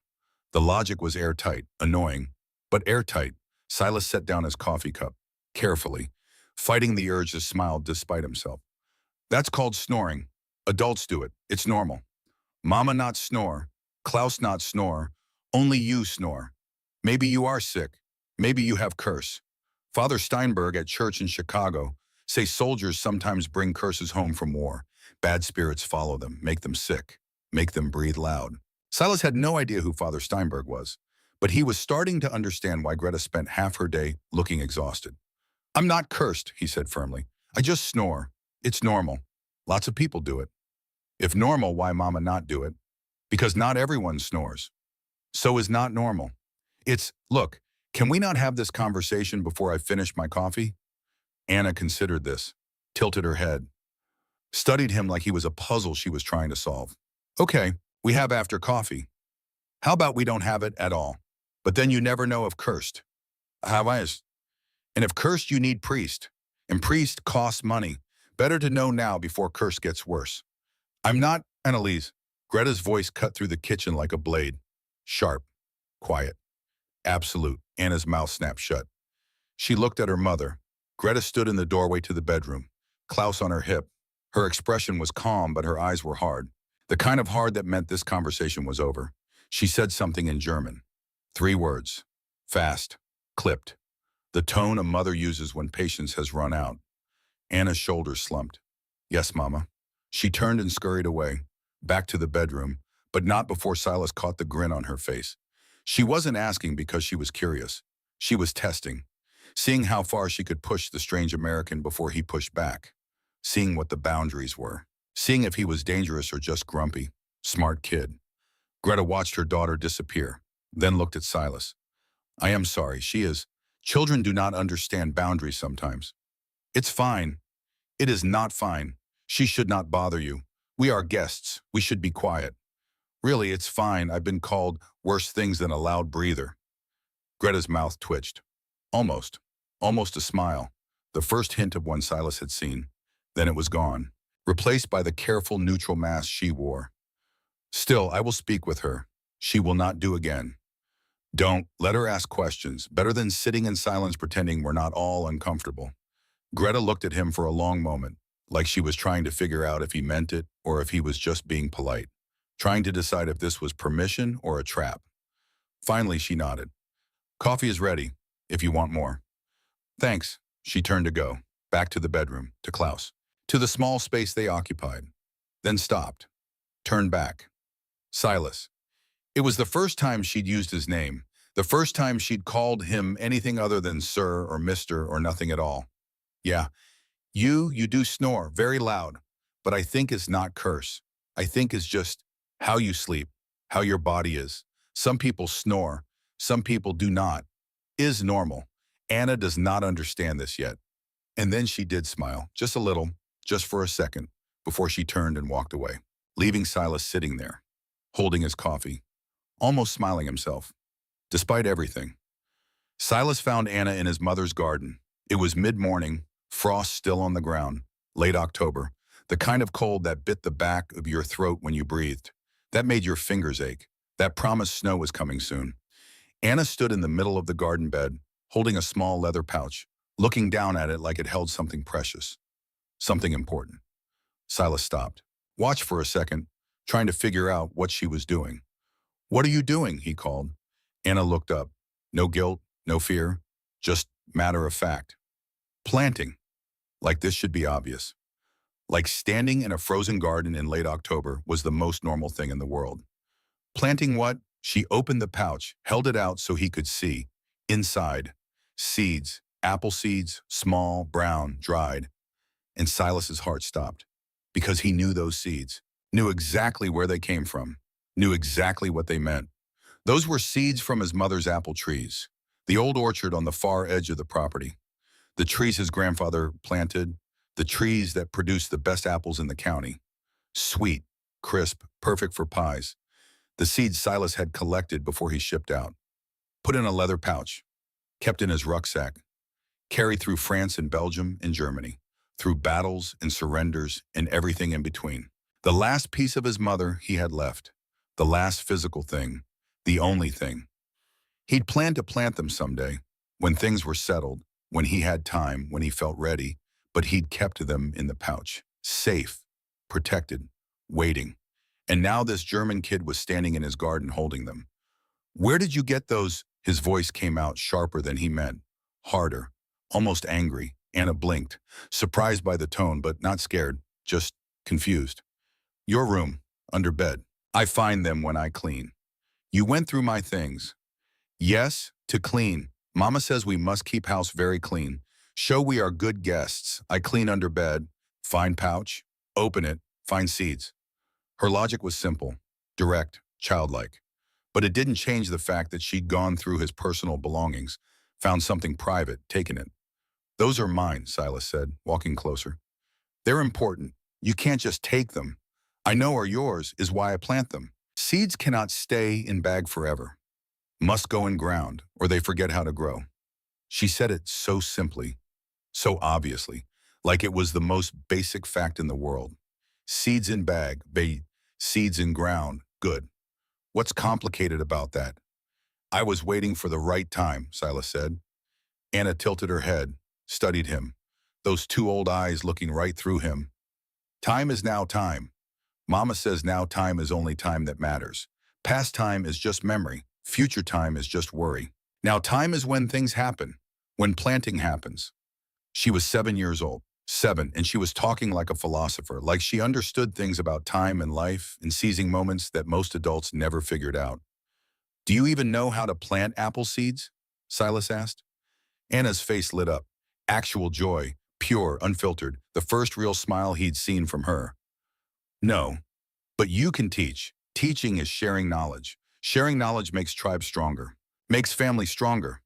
The logic was airtight, annoying, but airtight. Silas set down his coffee cup, carefully, fighting the urge to smile despite himself. That's called snoring. Adults do it. It's normal. Mama not snore. Klaus not snore. Only you snore. Maybe you are sick. Maybe you have curse. Father Steinberg at church in Chicago say soldiers sometimes bring curses home from war. Bad spirits follow them, make them sick, make them breathe loud. Silas had no idea who Father Steinberg was, but he was starting to understand why Greta spent half her day looking exhausted. "I'm not cursed," he said firmly. "I just snore. It's normal. Lots of people do it. If normal, why Mama not do it? Because not everyone snores. So is not normal. Look, can we not have this conversation before I finish my coffee?" Anna considered this, tilted her head, studied him like he was a puzzle she was trying to solve. "Okay, we have after coffee. How about we don't have it at all? But then you never know if cursed. How is? And if cursed, you need priest. And priest costs money. Better to know now before curse gets worse." "I'm not, Annalise." Greta's voice cut through the kitchen like a blade. Sharp, quiet, absolute. Anna's mouth snapped shut. She looked at her mother. Greta stood in the doorway to the bedroom, Klaus on her hip. Her expression was calm, but her eyes were hard. The kind of hard that meant this conversation was over. She said something in German. 3 words. Fast. Clipped. The tone a mother uses when patience has run out. Anna's shoulders slumped. "Yes, Mama." She turned and scurried away, back to the bedroom, but not before Silas caught the grin on her face. She wasn't asking because she was curious. She was testing, seeing how far she could push the strange American before he pushed back, seeing what the boundaries were, seeing if he was dangerous or just grumpy. Smart kid. Greta watched her daughter disappear, then looked at Silas. "I am sorry, she is. Children do not understand boundaries sometimes." "It's fine." "It is not fine. She should not bother you. We are guests. We should be quiet." "Really, it's fine. I've been called worse things than a loud breather." Greta's mouth twitched. Almost a smile. The first hint of one Silas had seen. Then it was gone, replaced by the careful neutral mask she wore. "Still, I will speak with her. She will not do again. Don't let her ask questions. Better than sitting in silence pretending we're not all uncomfortable." Greta looked at him for a long moment, like she was trying to figure out if he meant it or if he was just being polite, trying to decide if this was permission or a trap. Finally, she nodded. "Coffee is ready, if you want more." "Thanks." She turned to go, back to the bedroom, to Klaus, to the small space they occupied, then stopped, turned back. Silas. It was the first time she'd used his name, the first time she'd called him anything other than sir or mister or nothing at all. "Yeah, you do snore, very loud, but I think it's not curse. I think it's just how you sleep, how your body is. Some people snore, some people do not. Is normal. Anna does not understand this yet." And then she did smile, just a little, just for a second, before she turned and walked away, leaving Silas sitting there, holding his coffee, almost smiling himself, despite everything. Silas found Anna in his mother's garden. It was mid-morning, frost still on the ground, late October, the kind of cold that bit the back of your throat when you breathed, that made your fingers ache, that promised snow was coming soon. Anna stood in the middle of the garden bed, holding a small leather pouch, looking down at it like it held something precious, something important. Silas stopped, watched for a second, trying to figure out what she was doing. "What are you doing?" he called. Anna looked up. No guilt, no fear, just matter of fact. "Planting." Like this should be obvious. Like standing in a frozen garden in late October was the most normal thing in the world. "Planting what?" She opened the pouch, held it out so he could see. Inside, seeds, apple seeds, small, brown, dried. And Silas's heart stopped, because he knew those seeds, knew exactly where they came from, knew exactly what they meant. Those were seeds from his mother's apple trees, the old orchard on the far edge of the property. The trees his grandfather planted, the trees that produced the best apples in the county. Sweet, crisp, perfect for pies. The seeds Silas had collected before he shipped out. Put in a leather pouch, kept in his rucksack, carried through France and Belgium and Germany, through battles and surrenders and everything in between. The last piece of his mother he had left, the last physical thing, the only thing. He'd planned to plant them someday, when things were settled, when he had time, when he felt ready, but he'd kept them in the pouch, safe, protected, waiting. And now this German kid was standing in his garden holding them. "Where did you get those?" His voice came out sharper than he meant, harder, almost angry. Anna blinked, surprised by the tone, but not scared, just confused. Your room, under bed. I find them when I clean. You went through my things. Yes, to clean. Mama says we must keep house very clean. Show we are good guests. I clean under bed, find pouch, open it, find seeds. Her logic was simple, direct, childlike. But it didn't change the fact that she'd gone through his personal belongings, found something private, taken it. Those are mine, Silas said, walking closer. They're important. You can't just take them. I know are yours is why I plant them. Seeds cannot stay in bag forever. Must go in ground, or they forget how to grow. She said it so simply, so obviously, like it was the most basic fact in the world. Seeds in bag, seeds in ground, good. What's complicated about that? I was waiting for the right time, Silas said. Anna tilted her head, studied him, those two old eyes looking right through him. Time is now time. Mama says now time is only time that matters. Past time is just memory. Future time is just worry. Now time is when things happen, when planting happens. She was 7 years old, 7, and she was talking like a philosopher, like she understood things about time and life and seizing moments that most adults never figured out. Do you even know how to plant apple seeds? Silas asked. Anna's face lit up. Actual joy, pure, unfiltered, the first real smile he'd seen from her. No, but you can teach. Teaching is sharing knowledge. Sharing knowledge makes tribes stronger, makes family stronger.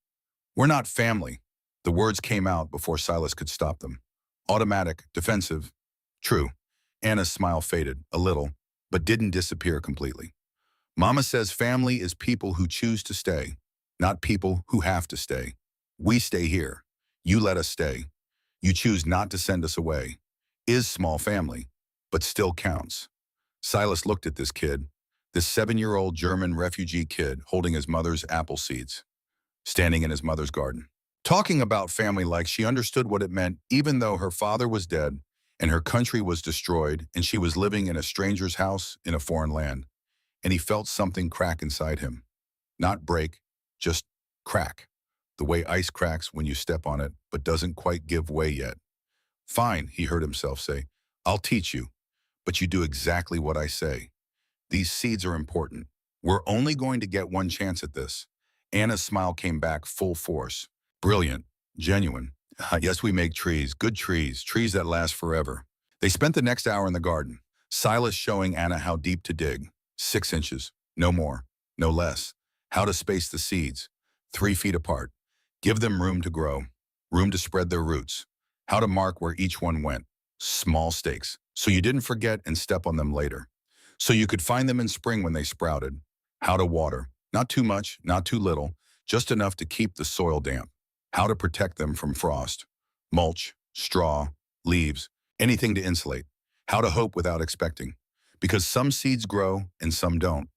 We're not family. The words came out before Silas could stop them. Automatic, defensive. True. Anna's smile faded, a little, but didn't disappear completely. Mama says family is people who choose to stay, not people who have to stay. We stay here. You let us stay. You choose not to send us away. Is small family, but still counts. Silas looked at this kid, this 7-year-old German refugee kid holding his mother's apple seeds, standing in his mother's garden. Talking about family like she understood what it meant even though her father was dead and her country was destroyed and she was living in a stranger's house in a foreign land. And he felt something crack inside him. Not break, just crack. The way ice cracks when you step on it but doesn't quite give way yet. Fine, he heard himself say. I'll teach you, but you do exactly what I say. These seeds are important. We're only going to get one chance at this. Anna's smile came back full force. Brilliant, genuine. Yes, we make trees, good trees, trees that last forever. They spent the next hour in the garden, Silas showing Anna how deep to dig. 6 inches, no more, no less. How to space the seeds, 3 feet apart. Give them room to grow, room to spread their roots. How to mark where each one went. Small stakes, so you didn't forget and step on them later. So you could find them in spring when they sprouted. How to water, not too much, not too little, just enough to keep the soil damp. How to protect them from frost. Mulch, straw, leaves, anything to insulate. How to hope without expecting. Because some seeds grow and some don't.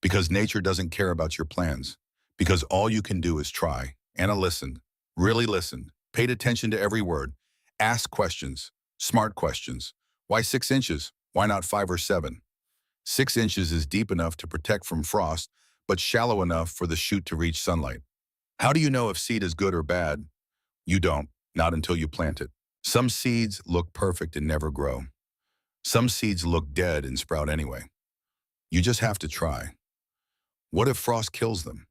Because nature doesn't care about your plans. Because all you can do is try. Anna listened, really listened, paid attention to every word, asked questions, smart questions. Why 6 inches? Why not 5 or 7? 6 inches is deep enough to protect from frost, but shallow enough for the shoot to reach sunlight. How do you know if seed is good or bad? You don't, not until you plant it. Some seeds look perfect and never grow. Some seeds look dead and sprout anyway. You just have to try. What if frost kills them?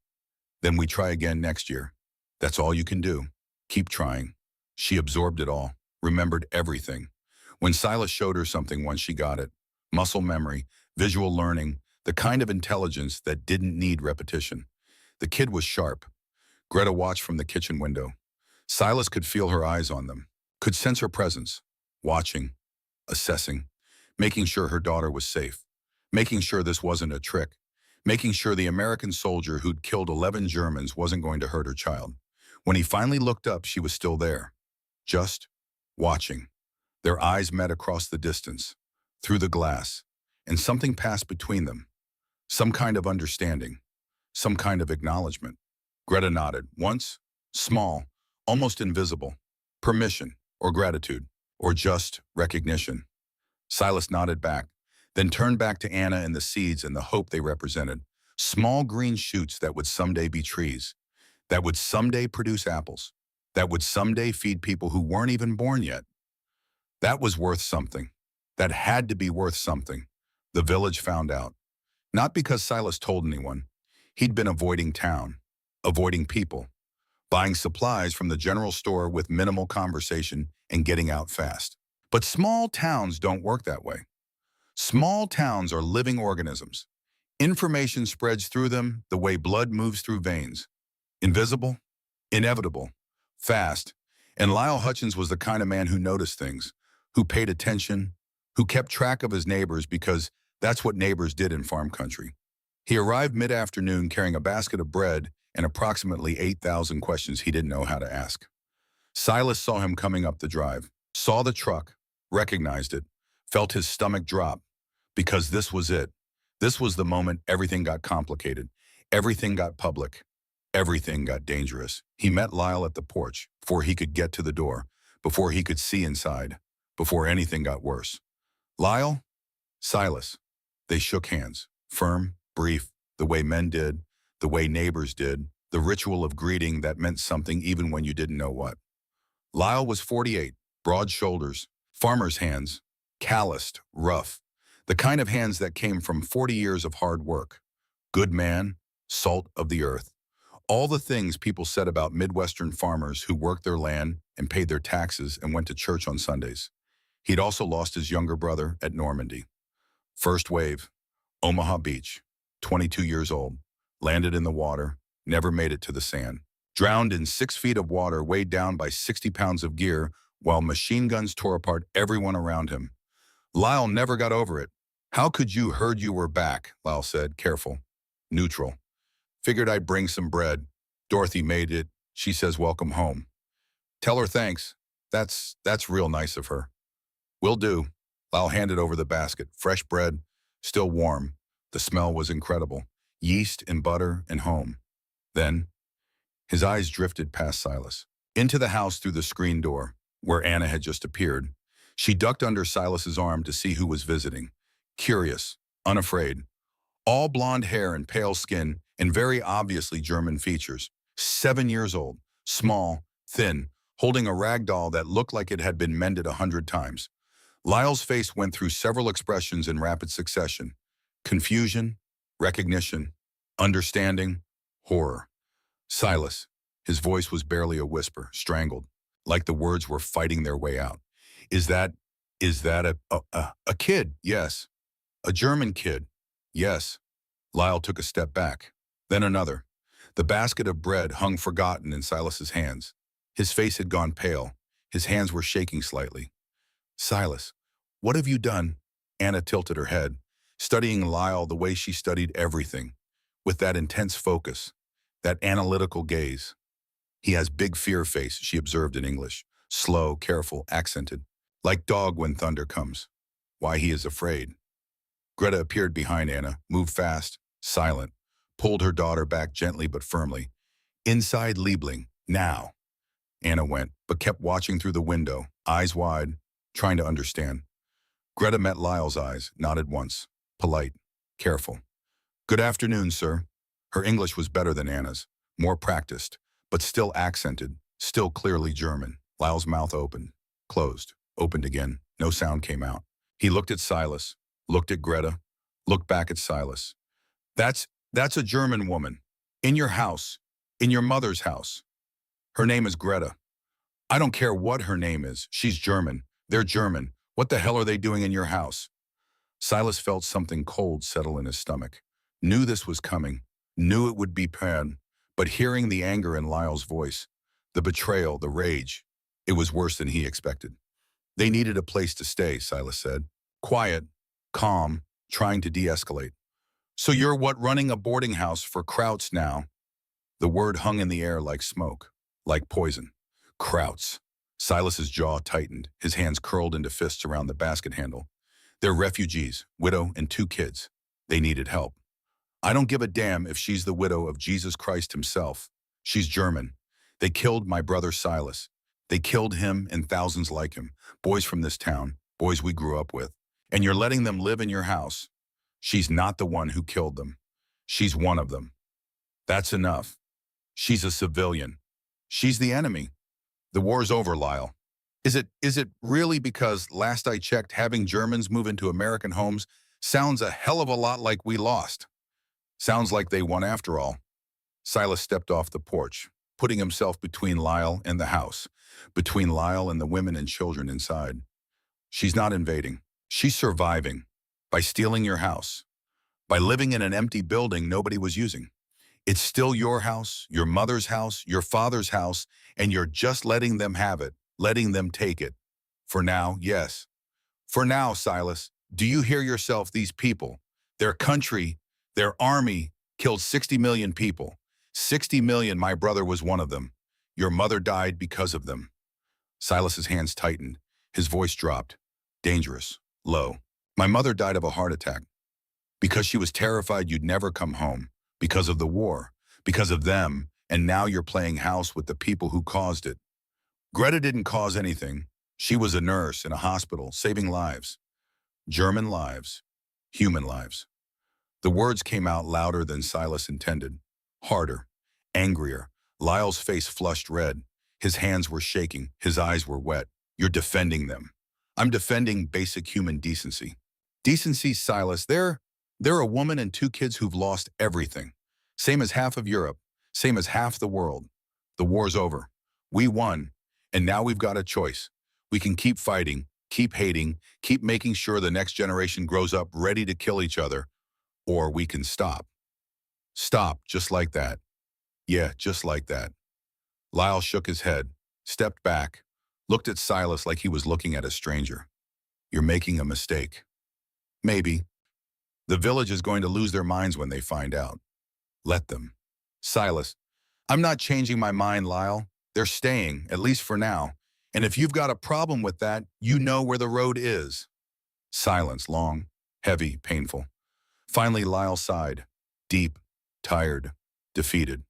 Then we try again next year. That's all you can do. Keep trying. She absorbed it all, remembered everything. When Silas showed her something once, she got it. Muscle memory, visual learning, the kind of intelligence that didn't need repetition. The kid was sharp. Greta watched from the kitchen window. Silas could feel her eyes on them, could sense her presence, watching, assessing, making sure her daughter was safe, making sure this wasn't a trick, making sure the American soldier who'd killed 11 Germans wasn't going to hurt her child. When he finally looked up, she was still there, just watching. Their eyes met across the distance, through the glass, and something passed between them. Some kind of understanding, some kind of acknowledgement. Greta nodded, once, small, almost invisible. Permission, or gratitude, or just recognition. Silas nodded back, then turned back to Anna and the seeds and the hope they represented. Small green shoots that would someday be trees, that would someday produce apples, that would someday feed people who weren't even born yet. That was worth something. That had to be worth something. The village found out. Not because Silas told anyone. He'd been avoiding town, avoiding people, buying supplies from the general store with minimal conversation and getting out fast. But small towns don't work that way. Small towns are living organisms. Information spreads through them the way blood moves through veins. Invisible, inevitable, fast. And Lyle Hutchins was the kind of man who noticed things, who paid attention, who kept track of his neighbors because that's what neighbors did in farm country. He arrived mid-afternoon carrying a basket of bread and approximately 8,000 questions he didn't know how to ask. Silas saw him coming up the drive, saw the truck, recognized it, felt his stomach drop, because this was it. This was the moment everything got complicated, everything got public, everything got dangerous. He met Lyle at the porch before he could get to the door, before he could see inside, before anything got worse. Lyle? Silas. They shook hands, firm, brief, the way men did, the way neighbors did, the ritual of greeting that meant something even when you didn't know what. Lyle was 48, broad shoulders, farmer's hands, calloused, rough, the kind of hands that came from 40 years of hard work. Good man, salt of the earth. All the things people said about Midwestern farmers who worked their land and paid their taxes and went to church on Sundays. He'd also lost his younger brother at Normandy. First wave, Omaha Beach, 22 years old, landed in the water, never made it to the sand. Drowned in 6 feet of water, weighed down by 60 pounds of gear, while machine guns tore apart everyone around him. Lyle never got over it. How could you heard you were back, Lyle said, careful, neutral. Figured I'd bring some bread. Dorothy made it. She says welcome home. Tell her thanks. That's real nice of her. Will do. Lyle handed over the basket. Fresh bread, still warm. The smell was incredible. Yeast and butter and home. Then, his eyes drifted past Silas, into the house through the screen door, where Anna had just appeared. She ducked under Silas's arm to see who was visiting. Curious, unafraid. All blonde hair and pale skin, and very obviously German features. 7 years old, small, thin, holding a rag doll that looked like it had been mended 100 times. Lyle's face went through several expressions in rapid succession. Confusion, recognition, understanding, horror. Silas. His voice was barely a whisper, strangled, like the words were fighting their way out. Is that a kid? Yes. A German kid? Yes. Lyle took a step back, then another. The basket of bread hung forgotten in Silas's hands. His face had gone pale. His hands were shaking slightly. Silas, what have you done? Anna tilted her head, studying Lyle the way she studied everything, with that intense focus, that analytical gaze. He has big fear face, she observed in English, slow, careful, accented, like dog when thunder comes. Why he is afraid. Greta appeared behind Anna, moved fast, silent, pulled her daughter back gently but firmly. Inside Liebling, now. Anna went, but kept watching through the window, eyes wide, trying to understand. Greta met Lyle's eyes, nodded once, polite, careful. Good afternoon, sir. Her English was better than Anna's, more practiced, but still accented, still clearly German. Lyle's mouth opened, closed, opened again. No sound came out. He looked at Silas, looked at Greta, looked back at Silas. That's a German woman. In your house. In your mother's house. Her name is Greta. I don't care what her name is. She's German. They're German. What the hell are they doing in your house? Silas felt something cold settle in his stomach. Knew this was coming. Knew it would be bad. But hearing the anger in Lyle's voice, the betrayal, the rage, it was worse than he expected. They needed a place to stay, Silas said. Quiet, calm, trying to de-escalate. So you're running a boarding house for Krauts now? The word hung in the air like smoke, like poison. Krauts. Silas's jaw tightened, his hands curled into fists around the basket handle. They're refugees, widow and 2 kids. They needed help. I don't give a damn if she's the widow of Jesus Christ himself. She's German. They killed my brother Silas. They killed him and thousands like him, boys from this town, boys we grew up with. And you're letting them live in your house. She's not the one who killed them. She's one of them. That's enough. She's a civilian. She's the enemy. The war's over, Lyle. Is it really because last I checked, having Germans move into American homes sounds a hell of a lot like we lost. Sounds like they won after all. Silas stepped off the porch, putting himself between Lyle and the house, between Lyle and the women and children inside. She's not invading. She's surviving by stealing your house, by living in an empty building nobody was using. It's still your house, your mother's house, your father's house, and you're just letting them have it, letting them take it. For now, yes. For now, Silas, do you hear yourself? These people, their country, their army killed 60 million people. 60 million, my brother was one of them. Your mother died because of them. Silas's hands tightened. His voice dropped. Dangerous, low. My mother died of a heart attack because she was terrified you'd never come home, because of the war, because of them, and now you're playing house with the people who caused it. Greta didn't cause anything. She was a nurse in a hospital, saving lives. German lives, human lives. The words came out louder than Silas intended, harder, angrier. Lyle's face flushed red. His hands were shaking, his eyes were wet. You're defending them. I'm defending basic human decency. Decency, Silas, they're a woman and two kids who've lost everything. Same as half of Europe, same as half the world. The war's over. We won, and now we've got a choice. We can keep fighting, keep hating, keep making sure the next generation grows up ready to kill each other, or we can stop. Stop, just like that. Yeah, just like that. Lyle shook his head, stepped back, looked at Silas like he was looking at a stranger. You're making a mistake. Maybe. The village is going to lose their minds when they find out. Let them. Silas, I'm not changing my mind, Lyle. They're staying, at least for now. And if you've got a problem with that, you know where the road is. Silence, long, heavy, painful. Finally, Lyle sighed, deep, tired, defeated.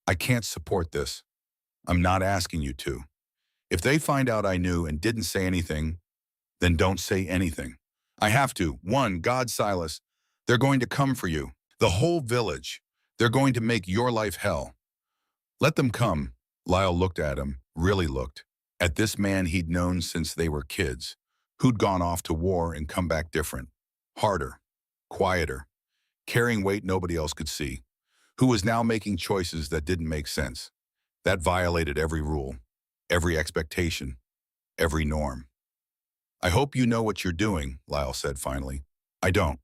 I can't support this. I'm not asking you to. If they find out I knew and didn't say anything, then don't say anything. I have to. One, God, Silas, they're going to come for you. The whole village. They're going to make your life hell. Let them come. Lyle looked at him, really looked, at this man he'd known since they were kids, who'd gone off to war and come back different, harder, quieter, carrying weight nobody else could see, who was now making choices that didn't make sense, that violated every rule, every expectation, every norm. I hope you know what you're doing, Lyle said finally. I don't.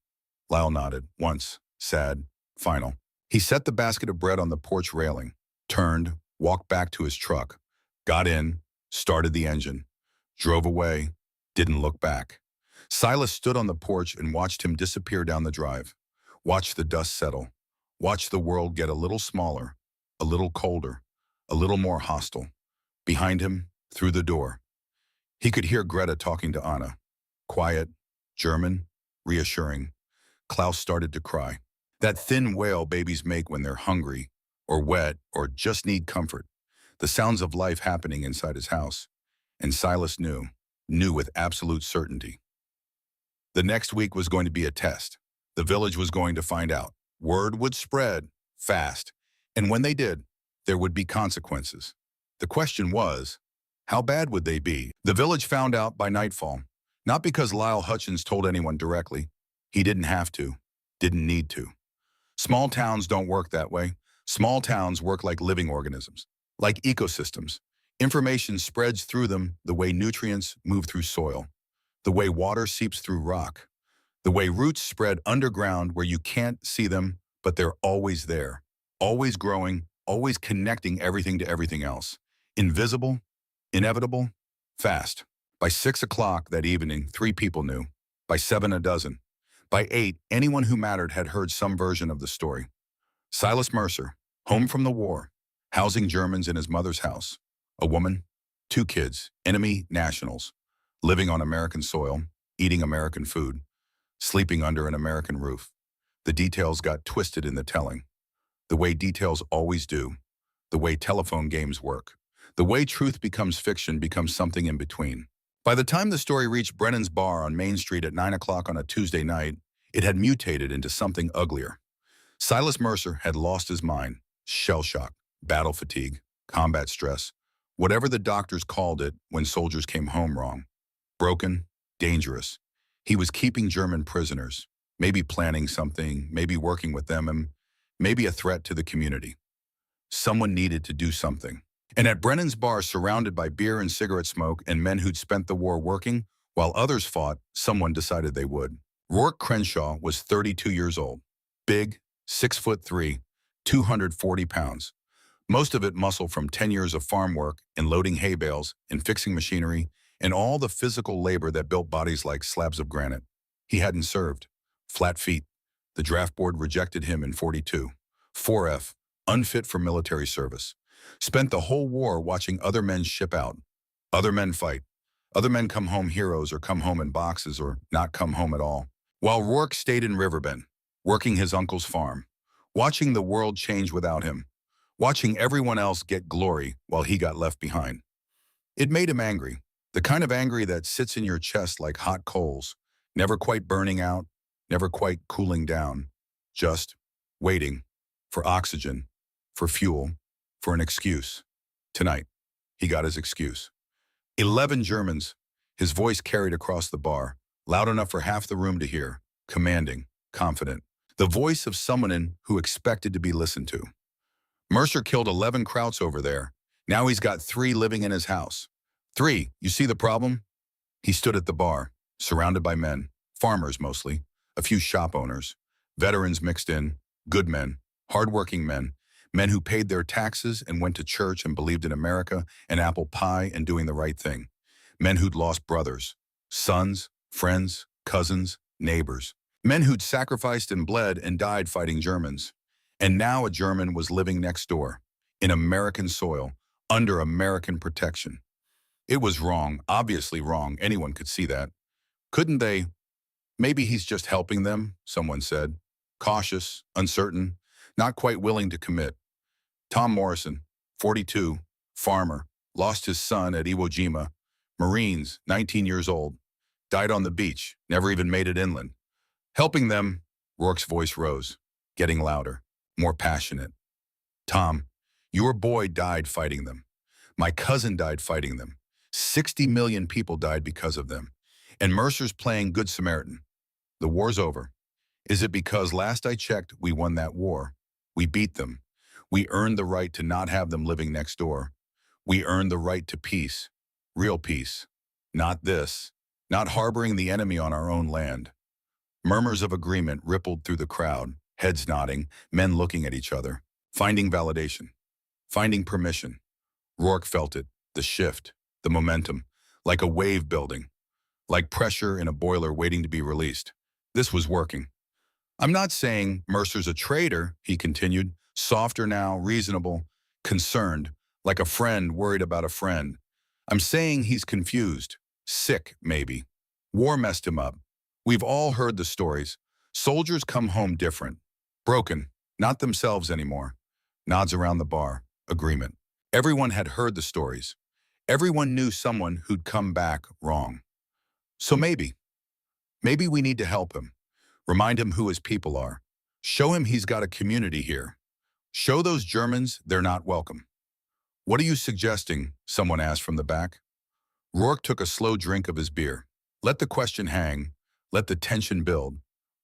Lyle nodded, once, sad, final. He set the basket of bread on the porch railing, turned, walked back to his truck, got in, started the engine, drove away, didn't look back. Silas stood on the porch and watched him disappear down the drive, watched the dust settle, watched the world get a little smaller, a little colder, a little more hostile. Behind him, through the door, he could hear Greta talking to Anna. Quiet, German, reassuring. Klaus started to cry. That thin wail babies make when they're hungry, or wet, or just need comfort. The sounds of life happening inside his house. And Silas knew with absolute certainty. The next week was going to be a test. The village was going to find out. Word would spread, fast. And when they did, there would be consequences. The question was, how bad would they be? The village found out by nightfall. Not because Lyle Hutchins told anyone directly. He didn't have to, didn't need to. Small towns don't work that way. Small towns work like living organisms, like ecosystems. Information spreads through them the way nutrients move through soil, the way water seeps through rock, the way roots spread underground where you can't see them, but they're always there, always growing, always connecting everything to everything else. Invisible, inevitable, fast. By 6 o'clock that evening, 3 people knew. By 7, a dozen. By 8, anyone who mattered had heard some version of the story. Silas Mercer, home from the war, housing Germans in his mother's house. A woman, 2 kids, enemy nationals, living on American soil, eating American food, sleeping under an American roof. The details got twisted in the telling. The way details always do. The way telephone games work. The way truth becomes fiction becomes something in between. By the time the story reached Brennan's bar on Main Street at 9 o'clock on a Tuesday night, it had mutated into something uglier. Silas Mercer had lost his mind, shell shock, battle fatigue, combat stress, Whatever the doctors called it when soldiers came home wrong. Broken, dangerous. He was keeping German prisoners, maybe planning something, maybe working with them, and maybe a threat to the community. Someone needed to do something. And at Brennan's bar, surrounded by beer and cigarette smoke and men who'd spent the war working, while others fought, someone decided they would. Rourke Crenshaw was 32 years old. Big, 6'3", 240 pounds. Most of it muscle from 10 years of farm work and loading hay bales and fixing machinery and all the physical labor that built bodies like slabs of granite. He hadn't served. Flat feet. The draft board rejected him in 42. 4F, unfit for military service. Spent the whole war watching other men ship out. Other men fight. Other men come home heroes or come home in boxes or not come home at all. While Rourke stayed in Riverbend, working his uncle's farm, watching the world change without him, watching everyone else get glory while he got left behind. It made him angry, the kind of angry that sits in your chest like hot coals, never quite burning out, never quite cooling down, just waiting for oxygen, for fuel, for an excuse. Tonight, he got his excuse. 11 Germans, his voice carried across the bar, loud enough for half the room to hear, commanding, confident. The voice of someone who expected to be listened to. Mercer killed 11 Krauts over there. Now he's got 3 living in his house. 3, you see the problem? He stood at the bar, surrounded by men, farmers mostly, a few shop owners, veterans mixed in, good men, hardworking men, men who paid their taxes and went to church and believed in America and apple pie and doing the right thing. Men who'd lost brothers, sons, friends, cousins, neighbors. Men who'd sacrificed and bled and died fighting Germans. And now a German was living next door, in American soil, under American protection. It was wrong, obviously wrong, anyone could see that. Couldn't they? Maybe he's just helping them, someone said. Cautious, uncertain, not quite willing to commit. Tom Morrison, 42, farmer, lost his son at Iwo Jima. Marines, 19 years old, died on the beach, never even made it inland. Helping them, Rourke's voice rose, getting louder, more passionate. Tom, your boy died fighting them. My cousin died fighting them. 60 million people died because of them. And Mercer's playing Good Samaritan. The war's over. Is it because last I checked, we won that war? We beat them. We earned the right to not have them living next door. We earned the right to peace. Real peace. Not this. Not harboring the enemy on our own land. Murmurs of agreement rippled through the crowd, heads nodding, men looking at each other, finding validation, finding permission. Rourke felt it, the shift, the momentum, like a wave building, like pressure in a boiler waiting to be released. This was working. I'm not saying Mercer's a traitor, he continued, softer now, reasonable, concerned, like a friend worried about a friend. I'm saying he's confused, sick, maybe. War messed him up. We've all heard the stories. Soldiers come home different, broken, not themselves anymore. Nods around the bar, agreement. Everyone had heard the stories. Everyone knew someone who'd come back wrong. So maybe we need to help him. Remind him who his people are. Show him he's got a community here. Show those Germans they're not welcome. What are you suggesting? Someone asked from the back. Rourke took a slow drink of his beer. Let the question hang. Let the tension build.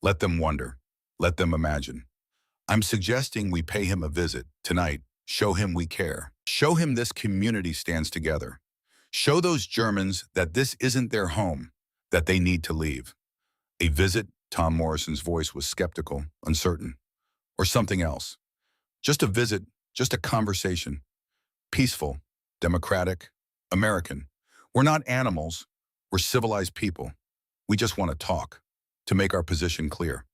Let them wonder. Let them imagine. I'm suggesting we pay him a visit tonight. Show him we care. Show him this community stands together. Show those Germans that this isn't their home, that they need to leave. A visit, Tom Morrison's voice was skeptical, uncertain. Or something else. Just a visit, just a conversation. Peaceful, democratic, American. We're not animals. We're civilized people. We just want to talk, to make our position clear.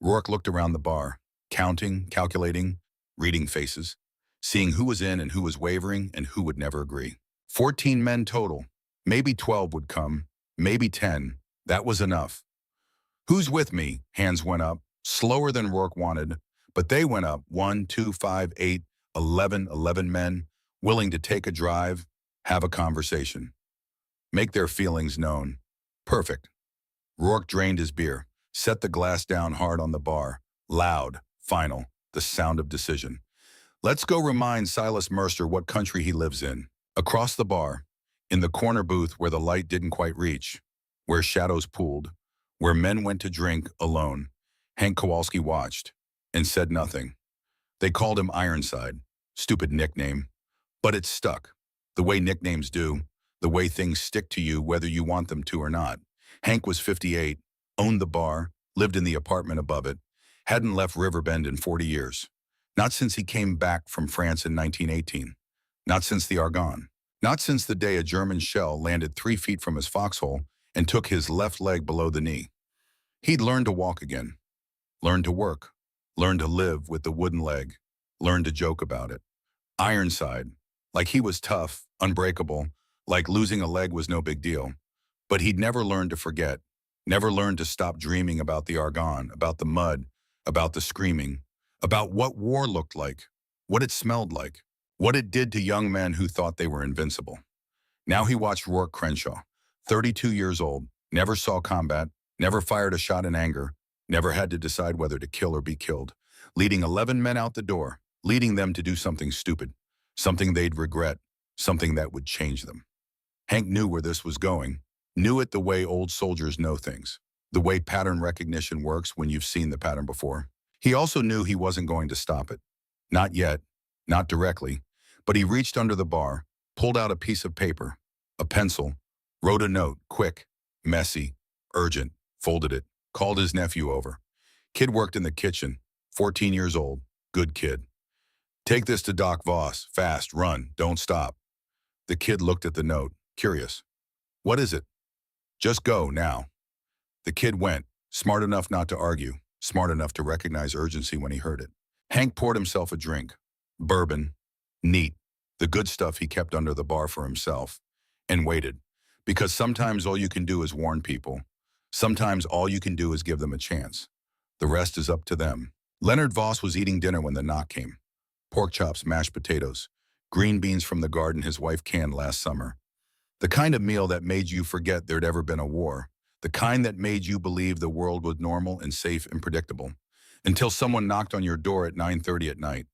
Rourke looked around the bar, counting, calculating, reading faces, seeing who was in and who was wavering and who would never agree. 14 men total. Maybe 12 would come, maybe 10. That was enough. Who's with me? Hands went up, slower than Rourke wanted, but they went up 1, 2, 5, 8, 11 men, willing to take a drive, have a conversation, make their feelings known. Perfect. Rourke drained his beer, set the glass down hard on the bar, loud, final, the sound of decision. Let's go remind Silas Mercer what country he lives in. Across the bar, in the corner booth where the light didn't quite reach, where shadows pooled, where men went to drink alone, Hank Kowalski watched and said nothing. They called him Ironside. Stupid nickname. But it stuck. The way nicknames do. The way things stick to you whether you want them to or not. Hank was 58, owned the bar, lived in the apartment above it, hadn't left Riverbend in 40 years. Not since he came back from France in 1918. Not since the Argonne. Not since the day a German shell landed 3 feet from his foxhole and took his left leg below the knee. He'd learned to walk again. Learned to work. Learned to live with the wooden leg. Learned to joke about it. Ironside. Like he was tough, unbreakable, like losing a leg was no big deal. But he'd never learned to forget. Never learned to stop dreaming about the Argonne, about the mud, about the screaming, about what war looked like, what it smelled like, what it did to young men who thought they were invincible. Now he watched Rourke Crenshaw, 32 years old, never saw combat, never fired a shot in anger, never had to decide whether to kill or be killed, leading 11 men out the door, leading them to do something stupid, something they'd regret, something that would change them. Hank knew where this was going, knew it the way old soldiers know things, the way pattern recognition works when you've seen the pattern before. He also knew he wasn't going to stop it. Not yet, not directly, but he reached under the bar, pulled out a piece of paper, a pencil, wrote a note, quick, messy, urgent, folded it, called his nephew over. Kid worked in the kitchen, 14 years old, good kid. Take this to Doc Voss, fast, run, don't stop. The kid looked at the note, curious. What is it? Just go, now. The kid went, smart enough not to argue, smart enough to recognize urgency when he heard it. Hank poured himself a drink. Bourbon. Neat. The good stuff he kept under the bar for himself. And waited. Because sometimes all you can do is warn people. Sometimes all you can do is give them a chance. The rest is up to them. Leonard Voss was eating dinner when the knock came. Pork chops, mashed potatoes, green beans from the garden his wife canned last summer. The kind of meal that made you forget there'd ever been a war. The kind that made you believe the world was normal and safe and predictable. Until someone knocked on your door at 9:30 at night.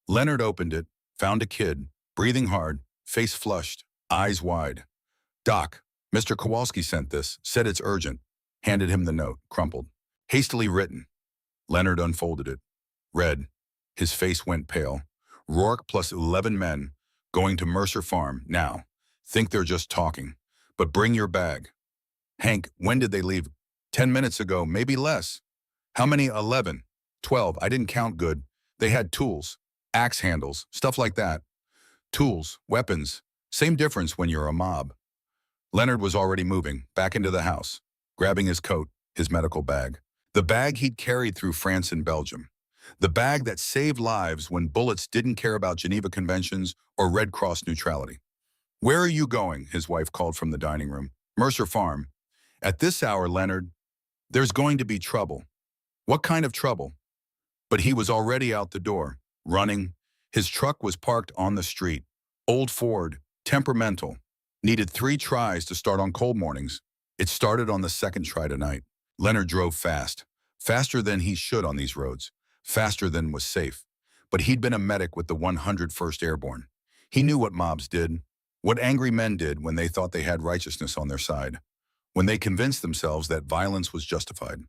Leonard opened it, found a kid, breathing hard, face flushed, eyes wide. Doc, Mr. Kowalski sent this, said it's urgent. Handed him the note, crumpled. Hastily written. Leonard unfolded it. Read. His face went pale. Rourke plus 11 men, going to Mercer Farm, now. Think they're just talking. But bring your bag. Hank, when did they leave? 10 minutes ago, maybe less. How many? 11. 12, I didn't count good. They had tools, axe handles, stuff like that. Tools, weapons, same difference when you're a mob. Leonard was already moving, back into the house, grabbing his coat, his medical bag. The bag he'd carried through France and Belgium. The bag that saved lives when bullets didn't care about Geneva Conventions or Red Cross neutrality. Where are you going? His wife called from the dining room. Mercer Farm. At this hour, Leonard, there's going to be trouble. What kind of trouble? But he was already out the door, running. His truck was parked on the street. Old Ford, temperamental. Needed 3 tries to start on cold mornings. It started on the 2nd try tonight. Leonard drove fast. Faster than he should on these roads. Faster than was safe. But he'd been a medic with the 101st Airborne. He knew what mobs did. What angry men did when they thought they had righteousness on their side. When they convinced themselves that violence was justified.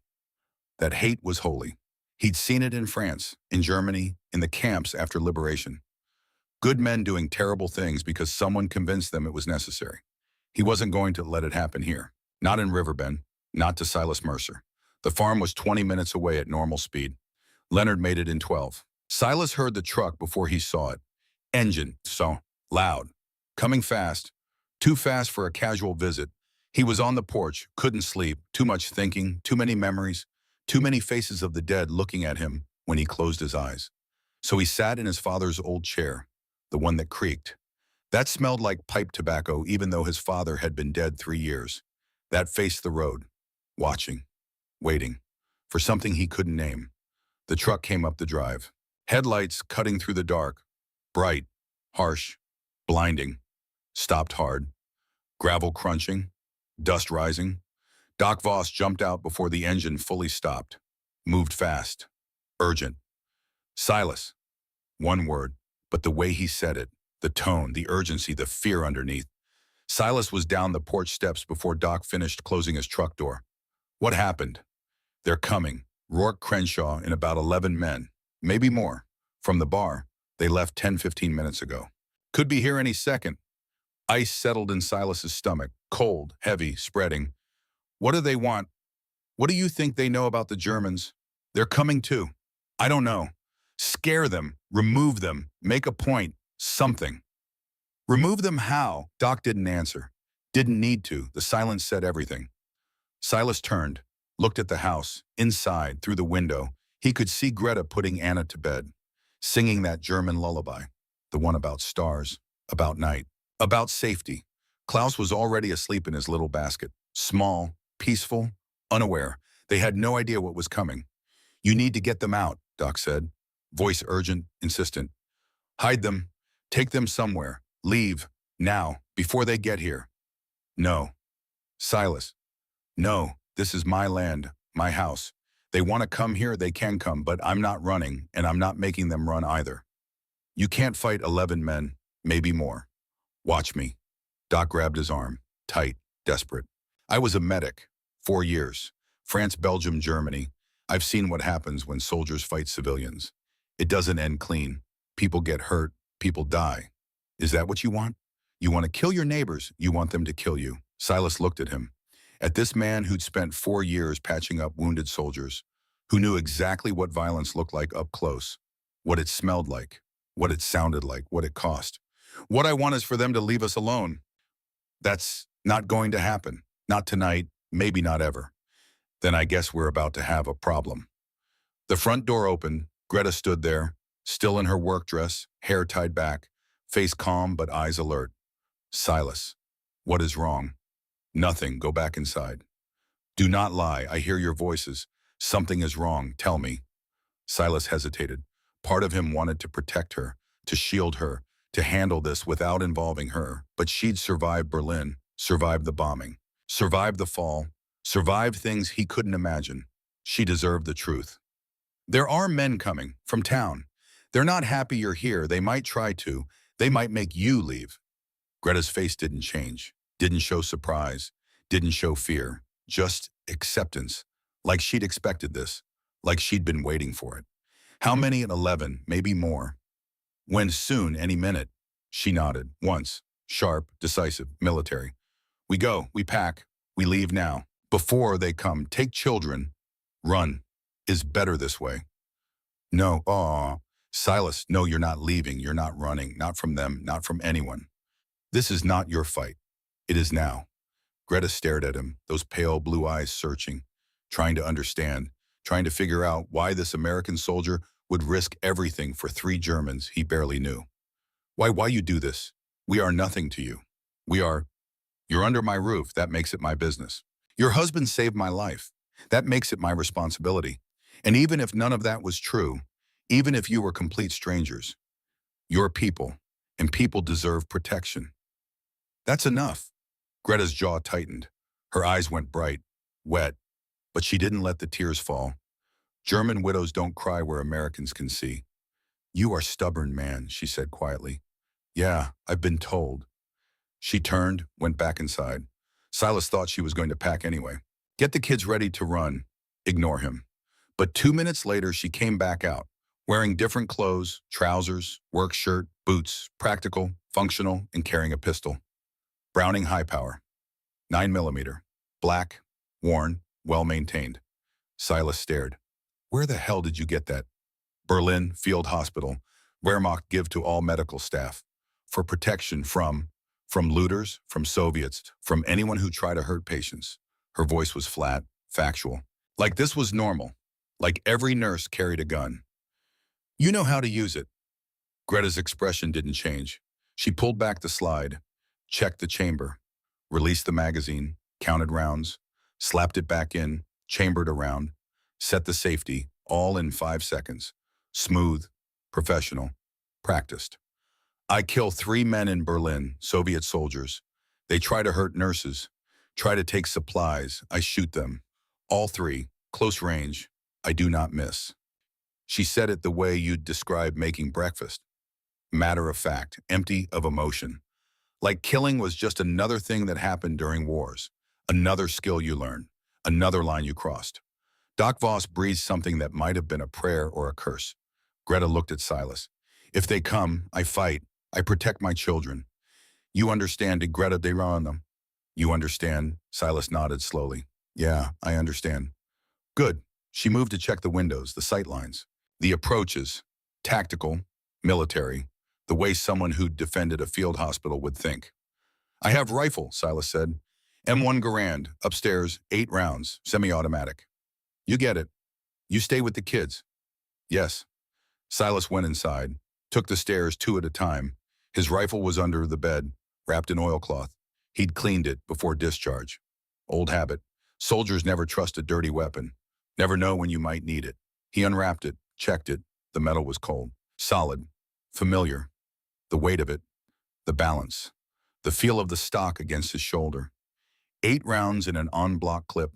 That hate was holy. He'd seen it in France, in Germany, in the camps after liberation. Good men doing terrible things because someone convinced them it was necessary. He wasn't going to let it happen here. Not in Riverbend, not to Silas Mercer. The farm was 20 minutes away at normal speed. Leonard made it in 12. Silas heard the truck before he saw it. Engine, so loud. Coming fast. Too fast for a casual visit. He was on the porch, couldn't sleep, too much thinking, too many memories, too many faces of the dead looking at him when he closed his eyes. So he sat in his father's old chair, the one that creaked. That smelled like pipe tobacco even though his father had been dead 3 years. That faced the road, watching, waiting, for something he couldn't name. The truck came up the drive. Headlights cutting through the dark, bright, harsh, blinding, stopped hard. Gravel crunching, dust rising. Doc Voss jumped out before the engine fully stopped. Moved fast. Urgent. Silas. One word, but the way he said it, The tone, the urgency, the fear underneath. Silas was down the porch steps before Doc finished closing his truck door. What happened? They're coming. Rourke Crenshaw and about 11 men, maybe more, from the bar. They left 10-15 minutes ago. Could be here any second. Ice settled in Silas's stomach, cold, heavy, spreading. What do they want? What do you think they know about the Germans? They're coming too. I don't know. Scare them, remove them, make a point, something. Remove them how? Doc didn't answer. Didn't need to. The silence said everything. Silas turned, looked at the house. Inside, through the window, he could see Greta putting Anna to bed, singing that German lullaby, the one about stars, about night, about safety. Klaus was already asleep in his little basket, small, peaceful, unaware. They had no idea what was coming. You need to get them out, Doc said, voice urgent, insistent. Hide them. Take them somewhere. Leave. Now. Before they get here. No. Silas. No. This is my land. My house. They want to come here, they can come, but I'm not running, and I'm not making them run either. You can't fight 11 men, maybe more. Watch me. Doc grabbed his arm, tight, desperate. I was a medic. 4 years. France, Belgium, Germany. I've seen what happens when soldiers fight civilians. It doesn't end clean. People get hurt. People die. Is that what you want? You want to kill your neighbors. You want them to kill you. Silas looked at him. At this man who'd spent 4 years patching up wounded soldiers, who knew exactly what violence looked like up close, what it smelled like, what it sounded like, what it cost. What I want is for them to leave us alone. That's not going to happen. Not tonight, maybe not ever. Then I guess we're about to have a problem. The front door opened. Greta stood there, still in her work dress, hair tied back, face calm but eyes alert. Silas, what is wrong? Nothing. Go back inside. Do not lie. I hear your voices. Something is wrong. Tell me. Silas hesitated. Part of him wanted to protect her, to shield her, to handle this without involving her. But she'd survived Berlin, survived the bombing, survived the fall, survived things he couldn't imagine. She deserved the truth. There are men coming from town. They're not happy you're here. They might try to. They might make you leave. Greta's face didn't change, didn't show surprise, didn't show fear, just acceptance, like she'd expected this, like she'd been waiting for it. How many at 11, maybe more? When soon, any minute. She nodded, once, sharp, decisive, military. We go, we pack, we leave now. Before they come, take children. Run. Is better this way. No, Silas, no, you're not leaving, you're not running, not from them, not from anyone. This is not your fight. It is now. Greta stared at him, those pale blue eyes searching, trying to understand, trying to figure out why this American soldier would risk everything for 3 Germans he barely knew. Why you do this? We are nothing to you. You're under my roof, that makes it my business. Your husband saved my life. That makes it my responsibility. And even if none of that was true, even if you were complete strangers, you're people, and people deserve protection. That's enough. Greta's jaw tightened. Her eyes went bright, wet, but she didn't let the tears fall. German widows don't cry where Americans can see. You are stubborn, man, she said quietly. Yeah, I've been told. She turned, went back inside. Silas thought she was going to pack anyway. Get the kids ready to run. Ignore him. But 2 minutes later, she came back out, wearing different clothes, trousers, work shirt, boots, practical, functional, and carrying a pistol. Browning high power. 9mm. Black, worn, well-maintained. Silas stared. Where the hell did you get that? Berlin Field Hospital. Wehrmacht give to all medical staff. For protection from looters, from Soviets, from anyone who try to hurt patients. Her voice was flat, factual. Like this was normal. Like every nurse carried a gun. You know how to use it. Greta's expression didn't change. She pulled back the slide, checked the chamber, released the magazine, counted rounds, slapped it back in, chambered around, set the safety, all in 5 seconds. Smooth, professional, practiced. I kill 3 men in Berlin, Soviet soldiers. They try to hurt nurses, try to take supplies. I shoot them. All 3, close range. I do not miss. She said it the way you'd describe making breakfast. matter of fact, empty of emotion. Like killing was just another thing that happened during wars, another skill you learned, another line you crossed. Doc Voss breathed something that might have been a prayer or a curse. Greta looked at Silas. If they come, I fight. I protect my children. You understand, did Greta they on them? You understand? Silas nodded slowly. Yeah, I understand. Good. She moved to check the windows, the sight lines, the approaches, tactical, military, the way someone who'd defended a field hospital would think. I have rifle, Silas said. M1 Garand, upstairs, 8 rounds, semi-automatic. You get it. You stay with the kids. Yes. Silas went inside, took the stairs 2 at a time. His rifle was under the bed, wrapped in oilcloth. He'd cleaned it before discharge. Old habit. Soldiers never trust a dirty weapon. Never know when you might need it. He unwrapped it, checked it. The metal was cold. Solid. Familiar. The weight of it. The balance. The feel of the stock against his shoulder. 8 rounds in an en-bloc clip.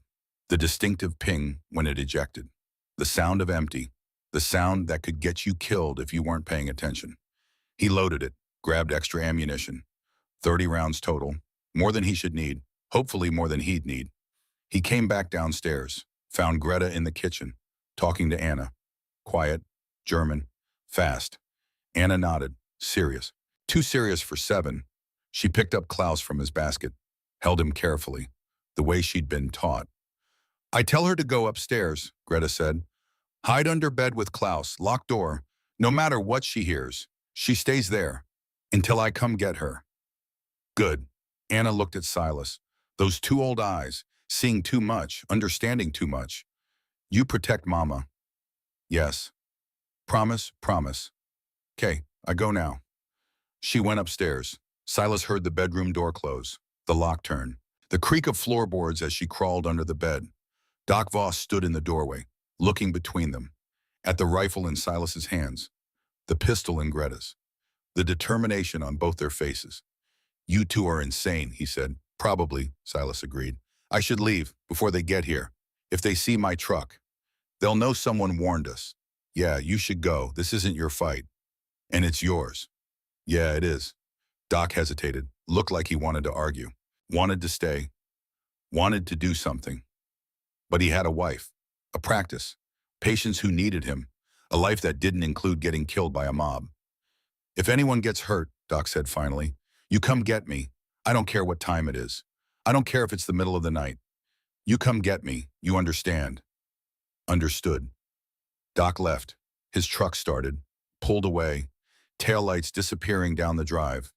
The distinctive ping when it ejected. The sound of empty. The sound that could get you killed if you weren't paying attention. He loaded it, grabbed extra ammunition. 30 rounds total. More than he should need. Hopefully more than he'd need. He came back downstairs, found Greta in the kitchen, talking to Anna. Quiet, German, fast. Anna nodded, serious. Too serious for 7. She picked up Klaus from his basket, held him carefully, the way she'd been taught. I tell her to go upstairs, Greta said. Hide under bed with Klaus, lock door. No matter what she hears, she stays there, until I come get her. Good. Anna looked at Silas. Those 2 old eyes, seeing too much, understanding too much. You protect Mama. Yes. Promise, promise. 'Kay, I go now. She went upstairs. Silas heard the bedroom door close, the lock turn, the creak of floorboards as she crawled under the bed. Doc Voss stood in the doorway, looking between them, at the rifle in Silas's hands, the pistol in Greta's, the determination on both their faces. You 2 are insane, he said. Probably, Silas agreed. I should leave before they get here. If they see my truck, they'll know someone warned us. Yeah, you should go. This isn't your fight. And it's yours. Yeah, it is. Doc hesitated, looked like he wanted to argue, wanted to stay, wanted to do something. But he had a wife, a practice, patients who needed him, a life that didn't include getting killed by a mob. If anyone gets hurt, Doc said finally, you come get me. I don't care what time it is. I don't care if it's the middle of the night. You come get me. You understand. Understood. Doc left. His truck started, pulled away, taillights disappearing down the drive,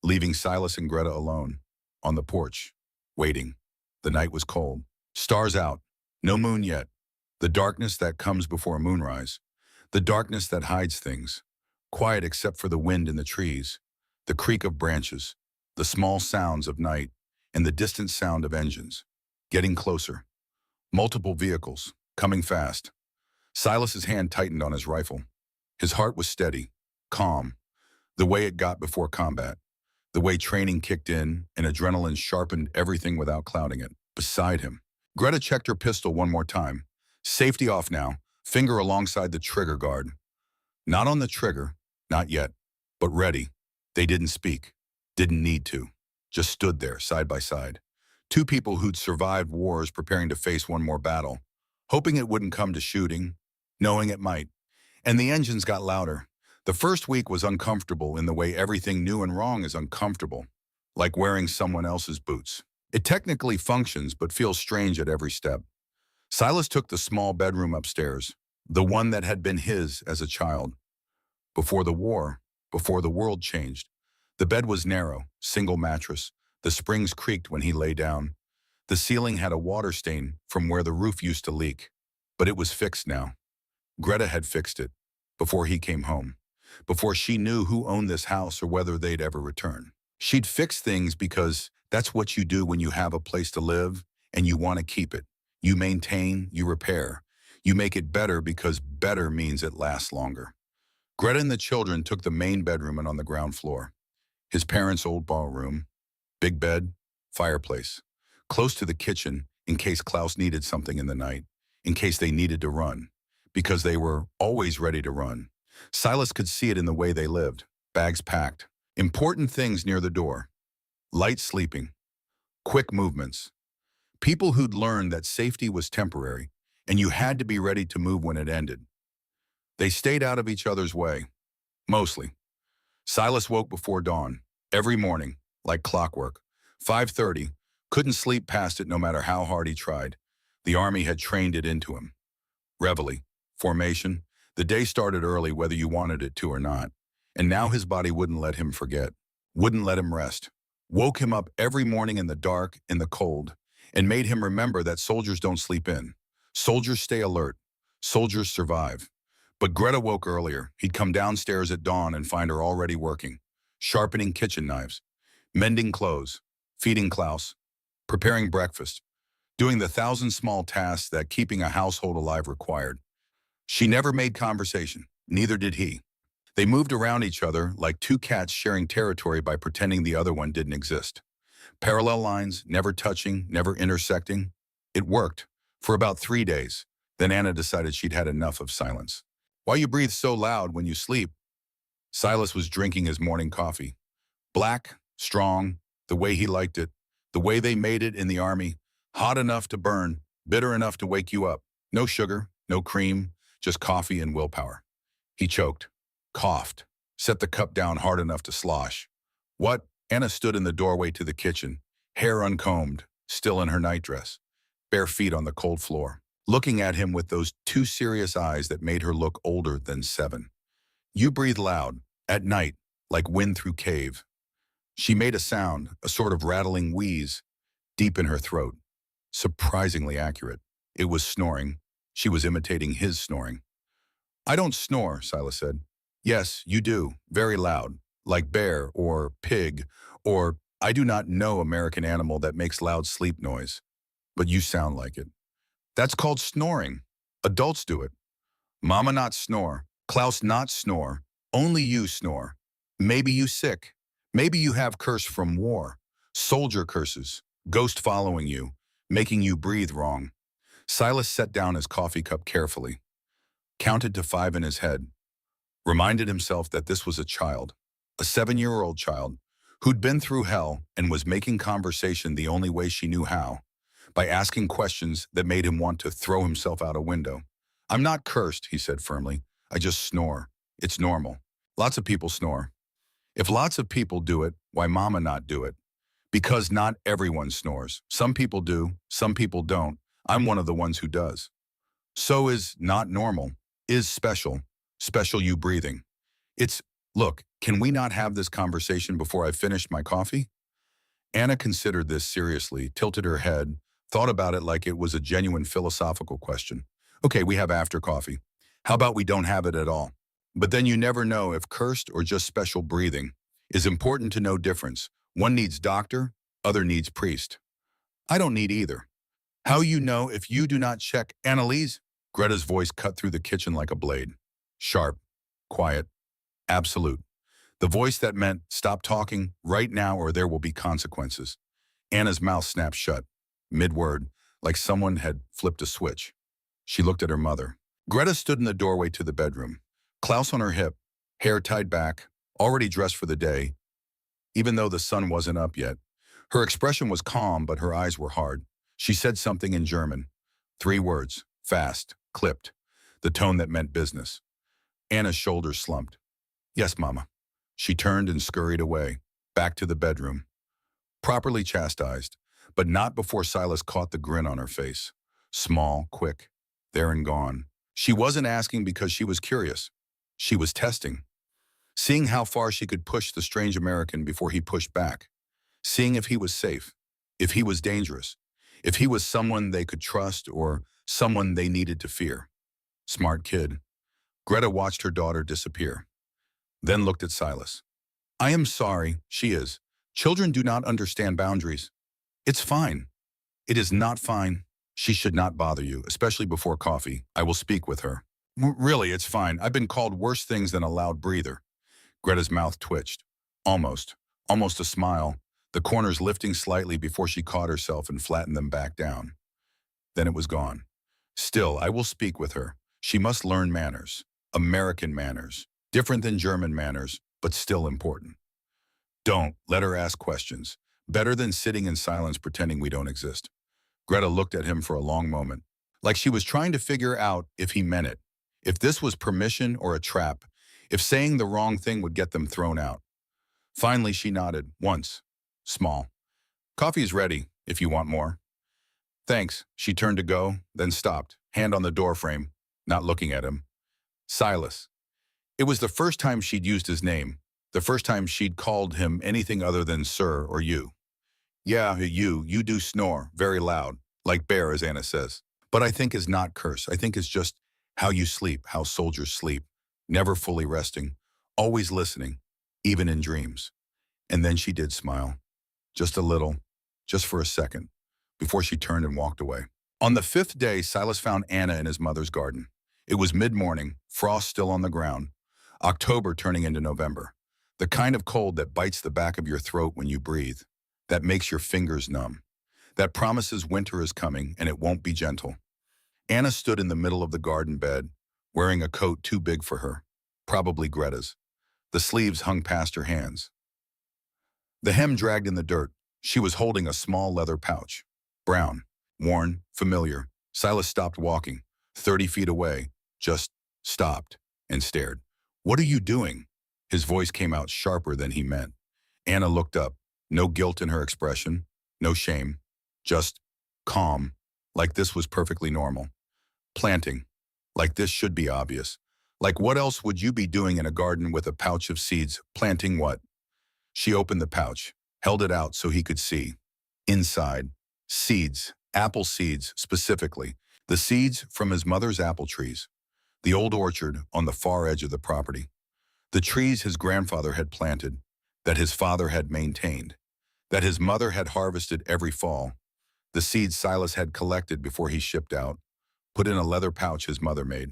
leaving Silas and Greta alone, on the porch, waiting. The night was cold. Stars out. No moon yet. The darkness that comes before moonrise. The darkness that hides things. Quiet except for the wind in the trees, the creak of branches, the small sounds of night, and the distant sound of engines. Getting closer. Multiple vehicles, coming fast. Silas's hand tightened on his rifle. His heart was steady, calm, the way it got before combat, the way training kicked in and adrenaline sharpened everything without clouding it. Beside him, Greta checked her pistol one more time. Safety off now, finger alongside the trigger guard. Not on the trigger, not yet, but ready. They didn't speak, didn't need to, just stood there side by side. 2 people who'd survived wars preparing to face one more battle, hoping it wouldn't come to shooting, knowing it might. And the engines got louder. The first week was uncomfortable in the way everything new and wrong is uncomfortable, like wearing someone else's boots. It technically functions but feels strange at every step. Silas took the small bedroom upstairs, the one that had been his as a child. Before the war, before the world changed, the bed was narrow, single mattress. The springs creaked when he lay down. The ceiling had a water stain from where the roof used to leak, but it was fixed now. Greta had fixed it before he came home, before she knew who owned this house or whether they'd ever return. She'd fix things because that's what you do when you have a place to live and you want to keep it. You maintain, you repair. You make it better because better means it lasts longer. Greta and the children took the main bedroom and on the ground floor. His parents' old ballroom, big bed, fireplace, close to the kitchen in case Klaus needed something in the night, in case they needed to run, because they were always ready to run. Silas could see it in the way they lived. bags packed, important things near the door, light sleeping, quick movements. People who'd learned that safety was temporary and you had to be ready to move when it ended. They stayed out of each other's way, mostly. Silas woke before dawn, every morning, like clockwork. 5:30, couldn't sleep past it no matter how hard he tried. The army had trained it into him. Reveille, formation, the day started early whether you wanted it to or not. And now his body wouldn't let him forget, wouldn't let him rest. Woke him up every morning in the dark, in the cold, and made him remember that soldiers don't sleep in. Soldiers stay alert. Soldiers survive. But Greta woke earlier. He'd come downstairs at dawn and find her already working, sharpening kitchen knives, mending clothes, feeding Klaus, preparing breakfast, doing the 1,000 small tasks that keeping a household alive required. She never made conversation, neither did he. They moved around each other like two cats sharing territory by pretending the other one didn't exist. Parallel lines, never touching, never intersecting. It worked, for about 3 days. Then Anna decided she'd had enough of silence. Why you breathe so loud when you sleep? Silas was drinking his morning coffee. Black, strong, the way he liked it, the way they made it in the army, hot enough to burn, bitter enough to wake you up. No sugar, no cream, just coffee and willpower. He choked, coughed, set the cup down hard enough to slosh. What? Anna stood in the doorway to the kitchen, hair uncombed, still in her nightdress, bare feet on the cold floor, looking at him with those two serious eyes that made her look older than 7. You breathe loud, at night, like wind through cave. She made a sound, a sort of rattling wheeze, deep in her throat. Surprisingly accurate. It was snoring. She was imitating his snoring. I don't snore, Silas said. Yes, you do, very loud, like bear or pig, or I do not know American animal that makes loud sleep noise. But you sound like it. That's called snoring. Adults do it. Mama not snore. Klaus not snore. Only you snore. Maybe you sick. Maybe you have curse from war. Soldier curses. Ghost following you. Making you breathe wrong. Silas set down his coffee cup carefully. Counted to 5 in his head. Reminded himself that this was a child. A 7-year-old child. Who'd been through hell and was making conversation the only way she knew how. By asking questions that made him want to throw himself out a window. I'm not cursed, he said firmly. I just snore. It's normal. Lots of people snore. If lots of people do it, why mama not do it? Because not everyone snores. Some people do, some people don't. I'm one of the ones who does. So is not normal, is special. Special you breathing. Look, can we not have this conversation before I finished my coffee? Anna considered this seriously, tilted her head, thought about it like it was a genuine philosophical question. Okay, we have after coffee. How about we don't have it at all? But then you never know if cursed or just special breathing. Is important to know difference. One needs doctor, other needs priest. I don't need either. How you know if you do not check Annalise? Greta's voice cut through the kitchen like a blade. Sharp, quiet, absolute. The voice that meant, stop talking right now or there will be consequences. Anna's mouth snapped shut, mid-word, like someone had flipped a switch. She looked at her mother. Greta stood in the doorway to the bedroom, Klaus on her hip, hair tied back, already dressed for the day, even though the sun wasn't up yet. Her expression was calm, but her eyes were hard. She said something in German. 3 words, fast, clipped, the tone that meant business. Anna's shoulders slumped. Yes, Mama. She turned and scurried away, back to the bedroom. Properly chastised, but not before Silas caught the grin on her face. Small, quick, there and gone. She wasn't asking because she was curious. She was testing. Seeing how far she could push the strange American before he pushed back. Seeing if he was safe, if he was dangerous, if he was someone they could trust or someone they needed to fear. Smart kid. Greta watched her daughter disappear, then looked at Silas. I am sorry, she is. Children do not understand boundaries. It's fine. It is not fine. She should not bother you, especially before coffee. I will speak with her. Really, it's fine. I've been called worse things than a loud breather. Greta's mouth twitched. Almost a smile, the corners lifting slightly before she caught herself and flattened them back down. Then it was gone. Still, I will speak with her. She must learn manners. American manners. Different than German manners. but still important. Don't let her ask questions. Better than sitting in silence pretending we don't exist. Greta looked at him for a long moment, like she was trying to figure out if he meant it, if this was permission or a trap, if saying the wrong thing would get them thrown out. Finally, she nodded, once. Small. Coffee's ready, if you want more. Thanks. She turned to go, then stopped, hand on the doorframe, not looking at him. Silas. It was the first time she'd used his name, the first time she'd called him anything other than sir or you. Yeah, you do snore, very loud, like bear, as Anna says. But I think is not curse. I think it's just how you sleep, how soldiers sleep, never fully resting, always listening, even in dreams. And then she did smile, just a little, just for a second, before she turned and walked away. On the fifth day, Silas found Anna in his mother's garden. It was mid-morning, frost still on the ground, October turning into November. The kind of cold that bites the back of your throat when you breathe, that makes your fingers numb, that promises winter is coming and it won't be gentle. Anna stood in the middle of the garden bed, wearing a coat too big for her, probably Greta's. The sleeves hung past her hands. The hem dragged in the dirt. She was holding a small leather pouch. Brown, worn, familiar. Silas stopped walking, 30 feet away, just stopped and stared. What are you doing? His voice came out sharper than he meant. Anna looked up, no guilt in her expression, no shame, just calm, like this was perfectly normal. Planting, like this should be obvious. Like what else would you be doing in a garden with a pouch of seeds? Planting what? She opened the pouch, held it out so he could see. Inside, seeds, apple seeds specifically, the seeds from his mother's apple trees, the old orchard on the far edge of the property, the trees his grandfather had planted, that his father had maintained, that his mother had harvested every fall, the seeds Silas had collected before he shipped out, put in a leather pouch his mother made,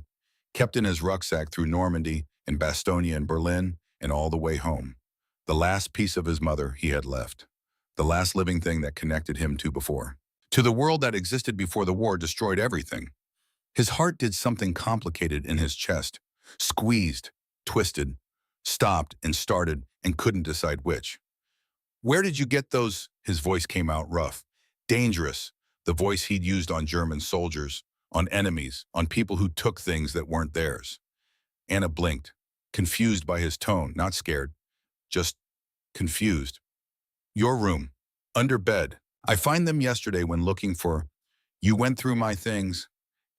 kept in his rucksack through Normandy and Bastogne and Berlin and all the way home. The last piece of his mother he had left, the last living thing that connected him to before. To the world that existed before the war destroyed everything. His heart did something complicated in his chest, squeezed, twisted, stopped and started and couldn't decide which. Where did you get those? His voice came out rough, dangerous, the voice he'd used on German soldiers, on enemies, on people who took things that weren't theirs. Anna blinked, confused by his tone, not scared, just confused. Your room, under bed. I find them yesterday when looking for, you went through my things.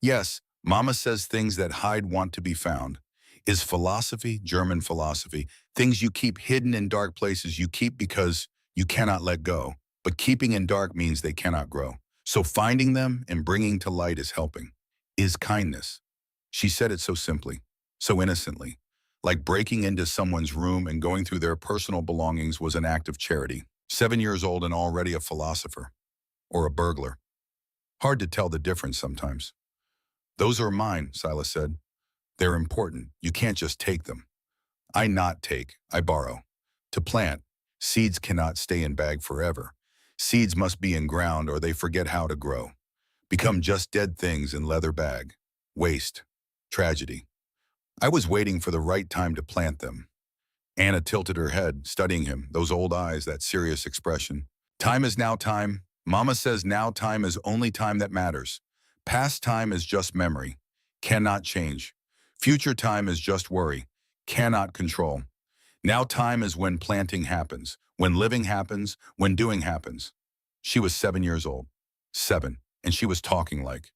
Yes, Mama says things that hide want to be found. Is philosophy, German philosophy, things you keep hidden in dark places you keep because you cannot let go. But keeping in dark means they cannot grow. So finding them and bringing to light is helping, is kindness. She said it so simply, so innocently, like breaking into someone's room and going through their personal belongings was an act of charity. 7 years old and already a philosopher, or a burglar. Hard to tell the difference sometimes. Those are mine, Silas said. They're important. You can't just take them. I not take, I borrow. To plant, seeds cannot stay in bag forever. Seeds must be in ground or they forget how to grow. Become just dead things in leather bag. Waste. Tragedy. I was waiting for the right time to plant them. Anna tilted her head, studying him, those old eyes, that serious expression. Time is now time. Mama says now time is only time that matters. Past time is just memory. Cannot change. Future time is just worry. Cannot control. Now time is when planting happens, when living happens, when doing happens. She was 7 years old. 7. And she was talking like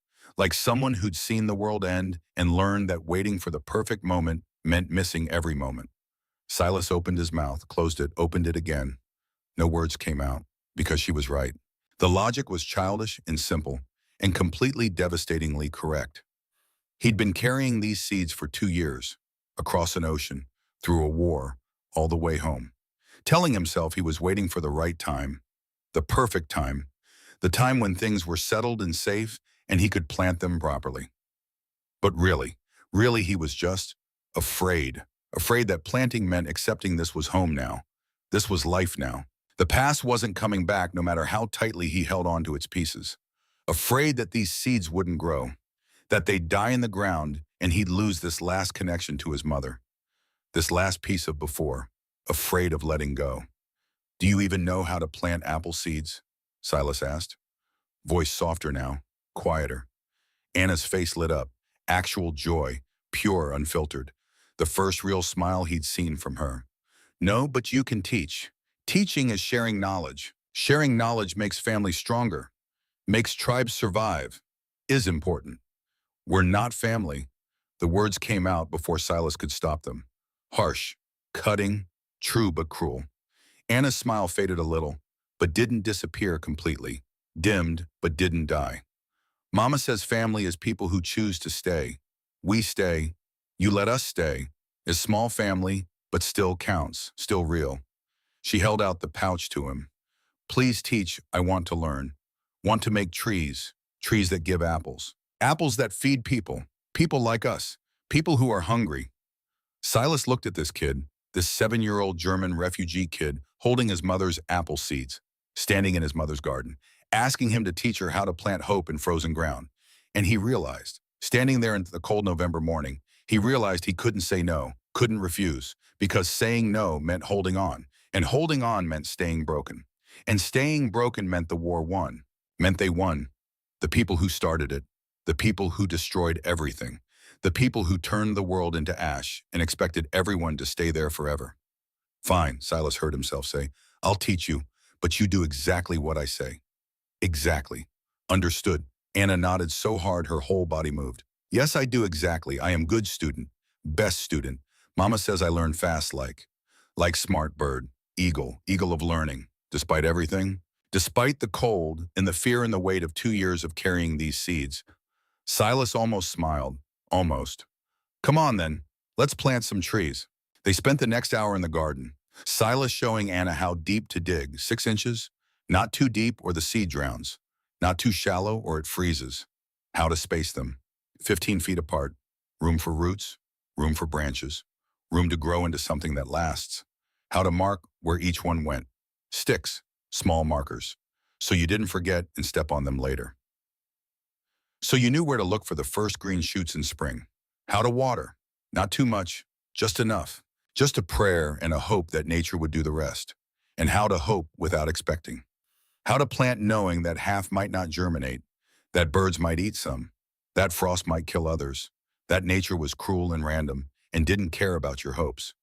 someone who'd seen the world end and learned that waiting for the perfect moment meant missing every moment. Silas opened his mouth, closed it, opened it again. No words came out, because she was right. The logic was childish and simple, and completely devastatingly correct. He'd been carrying these seeds for 2 years, across an ocean, through a war, all the way home, telling himself he was waiting for the right time, the perfect time, the time when things were settled and safe and he could plant them properly. But really he was just afraid. Afraid that planting meant accepting this was home now. This was life now. The past wasn't coming back no matter how tightly he held on to its pieces. Afraid that these seeds wouldn't grow, that they'd die in the ground and he'd lose this last connection to his mother, this last piece of before. afraid of letting go. Do you even know how to plant apple seeds? Silas asked. Voice softer now, quieter. Anna's face lit up. Actual joy, pure, unfiltered. The first real smile he'd seen from her. No, but you can teach. Teaching is sharing knowledge. Sharing knowledge makes families stronger, makes tribes survive, is important. We're not family. The words came out before Silas could stop them. Harsh, cutting, true but cruel. Anna's smile faded a little, but didn't disappear completely. Dimmed, but didn't die. Mama says family is people who choose to stay. We stay. You let us stay. Is small family, but still counts, still real. She held out the pouch to him. Please teach, I want to learn. Want to make trees, trees that give apples. Apples that feed people, people like us, people who are hungry. Silas looked at this kid, this 7-year-old German refugee kid holding his mother's apple seeds, standing in his mother's garden, asking him to teach her how to plant hope in frozen ground. And he realized, standing there in the cold November morning, he realized he couldn't say no, couldn't refuse, because saying no meant holding on, and holding on meant staying broken. And staying broken meant the war won, meant they won. The people who started it, the people who destroyed everything, the people who turned the world into ash and expected everyone to stay there forever. Fine, Silas heard himself say, I'll teach you, but you do exactly what I say. Exactly. Understood. Anna nodded so hard her whole body moved. Yes, I do exactly. I am good student. Best student. Mama says I learn fast like smart bird. Eagle of learning. Despite everything, despite the cold and the fear and the weight of 2 years of carrying these seeds, Silas almost smiled. Almost. Come on then, let's plant some trees. They spent the next hour in the garden, Silas showing Anna how deep to dig, 6 inches, not too deep or the seed drowns, not too shallow or it freezes, how to space them, 15 feet apart, room for roots, room for branches, room to grow into something that lasts, how to mark where each one went, sticks, small markers, so you didn't forget and step on them later. So you knew where to look for the first green shoots in spring, how to water, not too much, just enough, just a prayer and a hope that nature would do the rest, and how to hope without expecting, how to plant knowing that half might not germinate, that birds might eat some, that frost might kill others, that nature was cruel and random and didn't care about your hopes.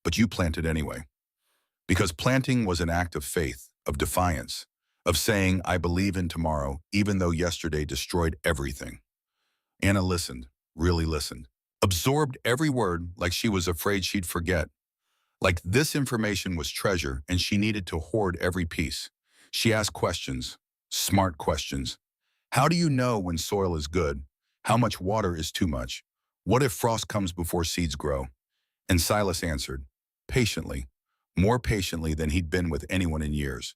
But you planted anyway. Because planting was an act of faith, of defiance, of saying, I believe in tomorrow, even though yesterday destroyed everything. Anna listened, really listened, absorbed every word like she was afraid she'd forget. Like this information was treasure and she needed to hoard every piece. She asked questions, smart questions. How do you know when soil is good? How much water is too much? What if frost comes before seeds grow? And Silas answered, patiently, more patiently than he'd been with anyone in years.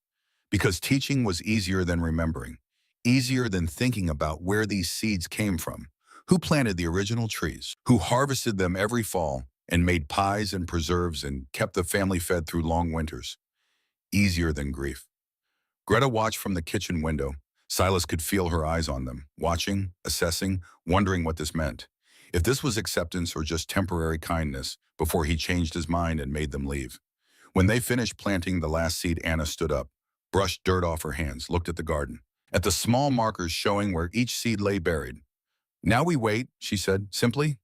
Because teaching was easier than remembering, easier than thinking about where these seeds came from, who planted the original trees, who harvested them every fall and made pies and preserves and kept the family fed through long winters. Easier than grief. Greta watched from the kitchen window. Silas could feel her eyes on them, watching, assessing, wondering what this meant. If this was acceptance or just temporary kindness before he changed his mind and made them leave. When they finished planting the last seed, Anna stood up, brushed dirt off her hands, looked at the garden, at the small markers showing where each seed lay buried. Now we wait, she said, simply,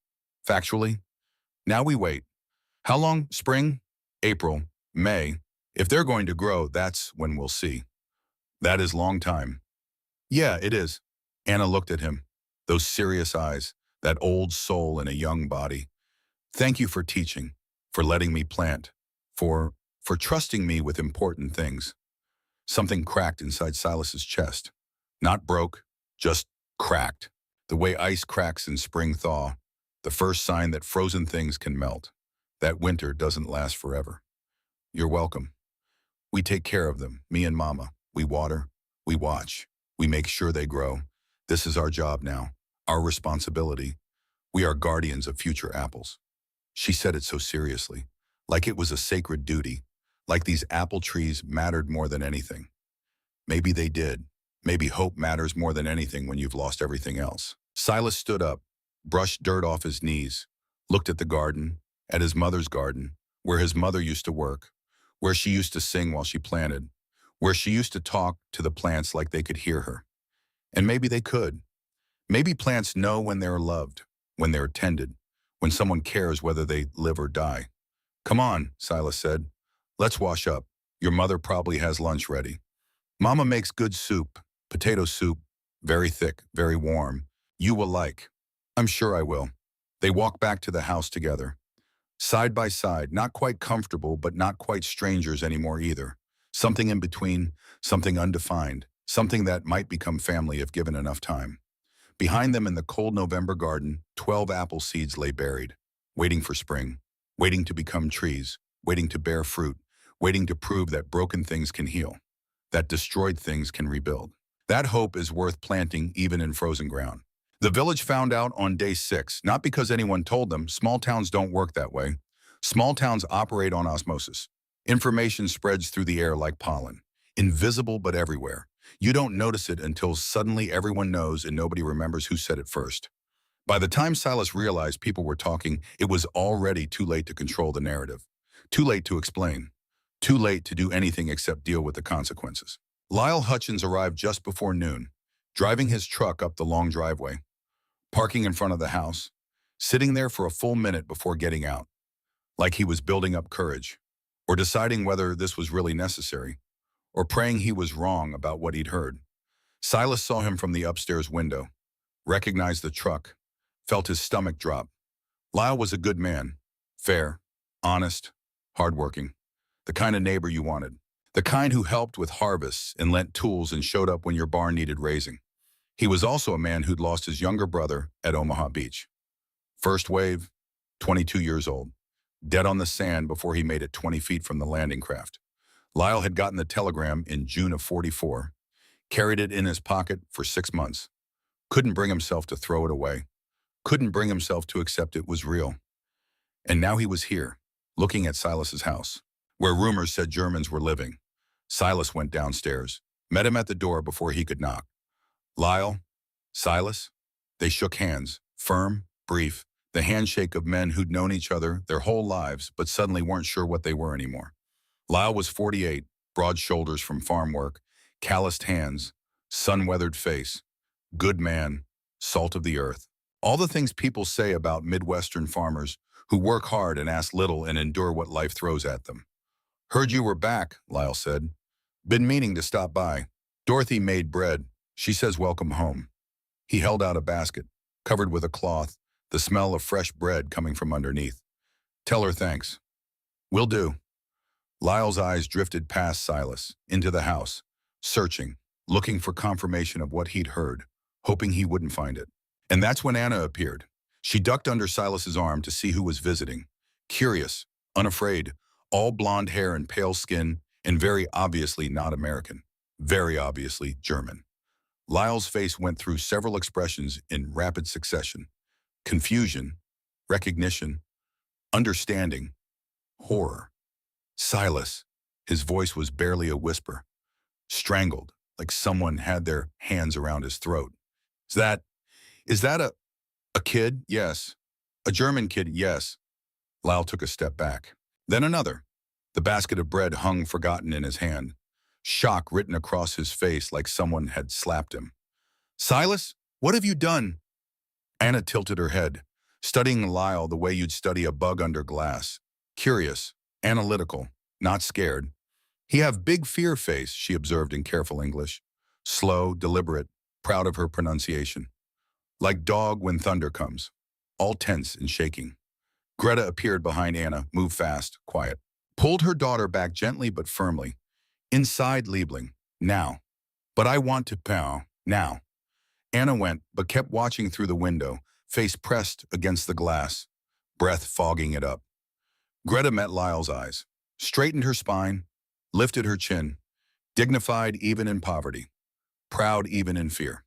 factually. Now we wait. How long? Spring? April? May? If they're going to grow, that's when we'll see. That is long time. Yeah, it is. Anna looked at him, those serious eyes, that old soul in a young body. Thank you for teaching, for letting me plant, for trusting me with important things. Something cracked inside Silas's chest. Not broke, just cracked. The way ice cracks in spring thaw, the first sign that frozen things can melt, that winter doesn't last forever. You're welcome. We take care of them, me and Mama. We water, we watch, we make sure they grow. This is our job now, our responsibility. We are guardians of future apples. She said it so seriously, like it was a sacred duty, like these apple trees mattered more than anything. Maybe they did. Maybe hope matters more than anything when you've lost everything else. Silas stood up, brushed dirt off his knees, looked at the garden, at his mother's garden, where his mother used to work, where she used to sing while she planted, where she used to talk to the plants like they could hear her. And maybe they could. Maybe plants know when they're loved, when they're tended, when someone cares whether they live or die. Come on, Silas said. Let's wash up. Your mother probably has lunch ready. Mama makes good soup, potato soup, very thick, very warm. You will like. I'm sure I will. They walk back to the house together. Side by side, not quite comfortable, but not quite strangers anymore either. Something in between, something undefined, something that might become family if given enough time. Behind them in the cold November garden, 12 apple seeds lay buried, waiting for spring, waiting to become trees, waiting to bear fruit, waiting to prove that broken things can heal, that destroyed things can rebuild. That hope is worth planting even in frozen ground. The village found out on day 6, not because anyone told them. Small towns don't work that way. Small towns operate on osmosis. Information spreads through the air like pollen, invisible but everywhere. You don't notice it until suddenly everyone knows and nobody remembers who said it first. By the time Silas realized people were talking, it was already too late to control the narrative. Too late to explain. Too late to do anything except deal with the consequences. Lyle Hutchins arrived just before noon, driving his truck up the long driveway, parking in front of the house, sitting there for a full minute before getting out, like he was building up courage, or deciding whether this was really necessary, or praying he was wrong about what he'd heard. Silas saw him from the upstairs window, recognized the truck, felt his stomach drop. Lyle was a good man, fair, honest, hardworking, the kind of neighbor you wanted, the kind who helped with harvests and lent tools and showed up when your barn needed raising. He was also a man who'd lost his younger brother at Omaha Beach. First wave, 22 years old, dead on the sand before he made it 20 feet from the landing craft. Lyle had gotten the telegram in June of '44, carried it in his pocket for 6 months, couldn't bring himself to throw it away, couldn't bring himself to accept it was real. And now he was here, looking at Silas's house, where rumors said Germans were living. Silas went downstairs, met him at the door before he could knock. Lyle, Silas, they shook hands, firm, brief, the handshake of men who'd known each other their whole lives but suddenly weren't sure what they were anymore. Lyle was 48, broad shoulders from farm work, calloused hands, sun-weathered face, good man, salt of the earth. All the things people say about Midwestern farmers who work hard and ask little and endure what life throws at them. Heard you were back, Lyle said. Been meaning to stop by. Dorothy made bread. She says welcome home. He held out a basket, covered with a cloth, the smell of fresh bread coming from underneath. Tell her thanks. Will do. Lyle's eyes drifted past Silas, into the house, searching, looking for confirmation of what he'd heard, hoping he wouldn't find it. And that's when Anna appeared. She ducked under Silas's arm to see who was visiting. Curious, unafraid, all blonde hair and pale skin, and very obviously not American. Very obviously German. Lyle's face went through several expressions in rapid succession. Confusion, recognition, understanding, horror. Silas. His voice was barely a whisper. Strangled, like someone had their hands around his throat. Is that a kid? Yes. A German kid? Yes. Lyle took a step back. Then another. The basket of bread hung forgotten in his hand. Shock written across his face like someone had slapped him. Silas, what have you done? Anna tilted her head, studying Lyle the way you'd study a bug under glass. Curious, analytical, not scared. He have big fear face, she observed in careful English. Slow, deliberate, proud of her pronunciation. Like dog when thunder comes, all tense and shaking. Greta appeared behind Anna, moved fast, quiet. Pulled her daughter back gently but firmly. Inside Liebling, now. But I want to pow, now. Anna went, but kept watching through the window, face pressed against the glass, breath fogging it up. Greta met Lyle's eyes, straightened her spine, lifted her chin, dignified even in poverty, proud even in fear.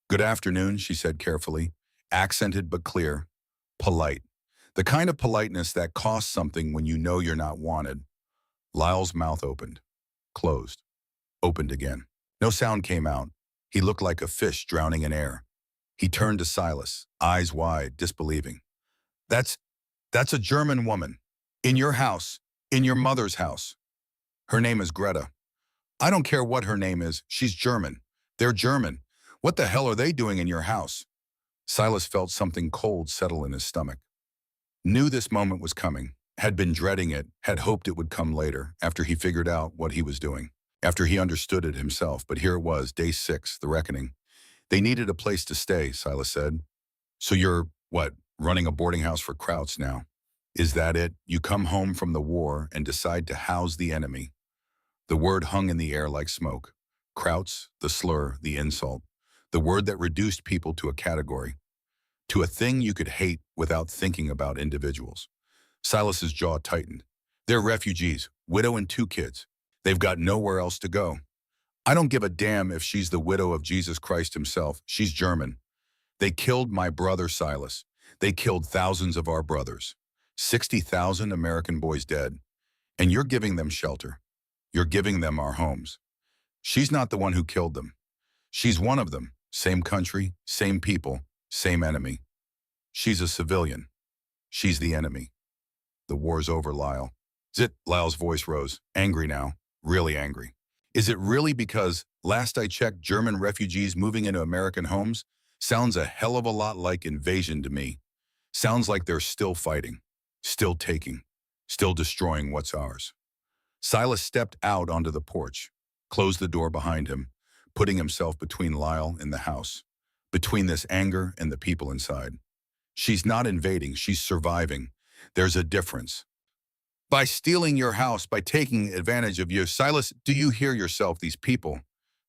Good afternoon, she said carefully, accented but clear, polite. The kind of politeness that costs something when you know you're not wanted. Lyle's mouth opened, closed, opened again. No sound came out. He looked like a fish drowning in air. He turned to Silas, eyes wide, disbelieving. That's a German woman. In your house. In your mother's house. Her name is Greta. I don't care what her name is. She's German. They're German. What the hell are they doing in your house? Silas felt something cold settle in his stomach. Knew this moment was coming. Had been dreading it. Had hoped it would come later, after he figured out what he was doing. After he understood it himself. But here it was, day 6, the reckoning. They needed a place to stay, Silas said. So you're, what, running a boarding house for Krauts now? Is that it? You come home from the war and decide to house the enemy. The word hung in the air like smoke. Krauts, the slur, the insult. The word that reduced people to a category. To a thing you could hate without thinking about individuals. Silas's jaw tightened. They're refugees, widow and 2 kids. They've got nowhere else to go. I don't give a damn if she's the widow of Jesus Christ himself. She's German. They killed my brother Silas. They killed thousands of our brothers. 60,000 American boys dead. And you're giving them shelter. You're giving them our homes. She's not the one who killed them. She's one of them. Same country, same people, same enemy. She's a civilian. She's the enemy. The war's over, Lyle. Zit, Lyle's voice rose, angry now, really angry. Is it really because, last I checked, German refugees moving into American homes? Sounds a hell of a lot like invasion to me. Sounds like they're still fighting, still taking, still destroying what's ours. Silas stepped out onto the porch, closed the door behind him, putting himself between Lyle and the house, between this anger and the people inside. She's not invading, she's surviving. There's a difference. By stealing your house, by taking advantage of you, Silas, do you hear yourself? These people,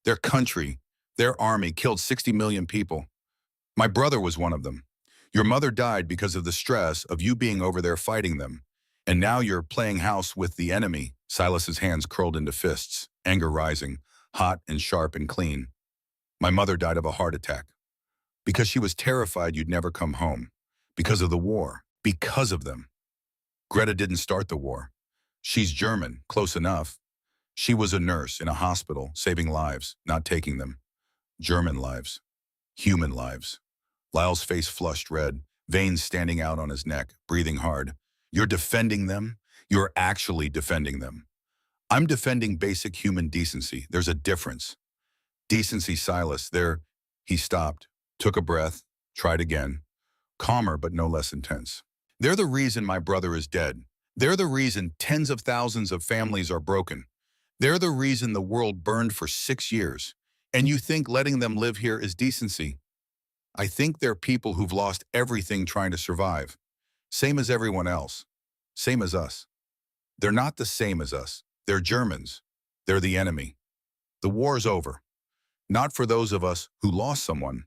their country, their army killed 60 million people. My brother was one of them. Your mother died because of the stress of you being over there fighting them. And now you're playing house with the enemy. Silas's hands curled into fists, anger rising, hot and sharp and clean. My mother died of a heart attack. Because she was terrified you'd never come home. Because of the war. Because of them. Greta didn't start the war. She's German, close enough. She was a nurse in a hospital, saving lives, not taking them. German lives. Human lives. Lyle's face flushed red, veins standing out on his neck, breathing hard. You're defending them? You're actually defending them. I'm defending basic human decency. There's a difference. Decency, Silas, there. He stopped, took a breath, tried again. Calmer, but no less intense. They're the reason my brother is dead. They're the reason tens of thousands of families are broken. They're the reason the world burned for 6 years. And you think letting them live here is decency? I think they're people who've lost everything trying to survive. Same as everyone else. Same as us. They're not the same as us. They're Germans. They're the enemy. The war's over. Not for those of us who lost someone.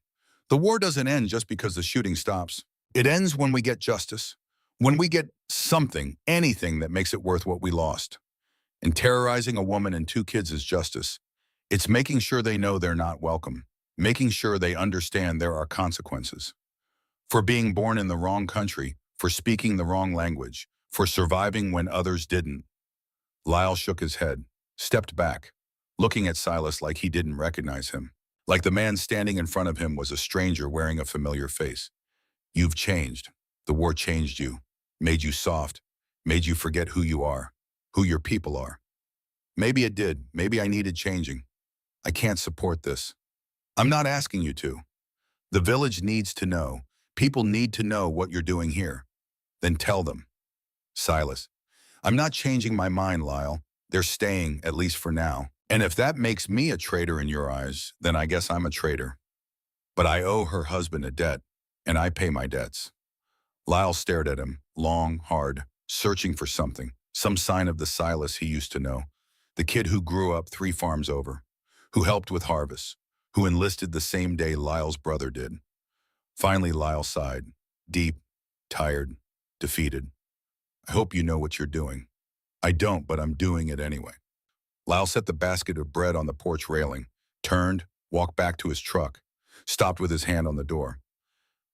The war doesn't end just because the shooting stops. It ends when we get justice. When we get something, anything that makes it worth what we lost. And terrorizing a woman and 2 kids is justice. It's making sure they know they're not welcome. Making sure they understand there are consequences. For being born in the wrong country, for speaking the wrong language, for surviving when others didn't. Lyle shook his head, stepped back, looking at Silas like he didn't recognize him. Like the man standing in front of him was a stranger wearing a familiar face. You've changed. The war changed you, made you soft, made you forget who you are, who your people are. Maybe it did. Maybe I needed changing. I can't support this. I'm not asking you to. The village needs to know. People need to know what you're doing here. Then tell them. Silas, I'm not changing my mind, Lyle. They're staying, at least for now. And if that makes me a traitor in your eyes, then I guess I'm a traitor. But I owe her husband a debt, and I pay my debts. Lyle stared at him, long, hard, searching for something, some sign of the Silas he used to know, the kid who grew up 3 farms over, who helped with harvests, who enlisted the same day Lyle's brother did. Finally, Lyle sighed, deep, tired, defeated. I hope you know what you're doing. I don't, but I'm doing it anyway. Lyle set the basket of bread on the porch railing, turned, walked back to his truck, stopped with his hand on the door.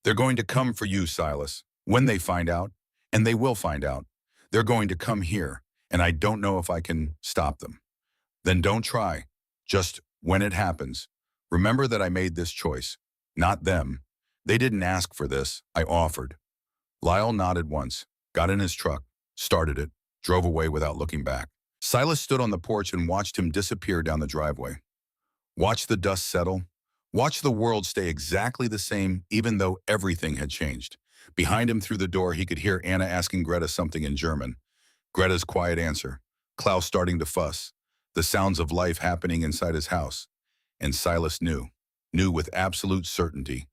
They're going to come for you, Silas, when they find out, and they will find out. They're going to come here, and I don't know if I can stop them. Then don't try. Just when it happens, remember that I made this choice, not them. They didn't ask for this, I offered. Lyle nodded once, got in his truck, started it, drove away without looking back. Silas stood on the porch and watched him disappear down the driveway. Watched the dust settle. Watched the world stay exactly the same even though everything had changed. Behind him through the door, he could hear Anna asking Greta something in German. Greta's quiet answer. Klaus starting to fuss. The sounds of life happening inside his house. And Silas knew with absolute certainty.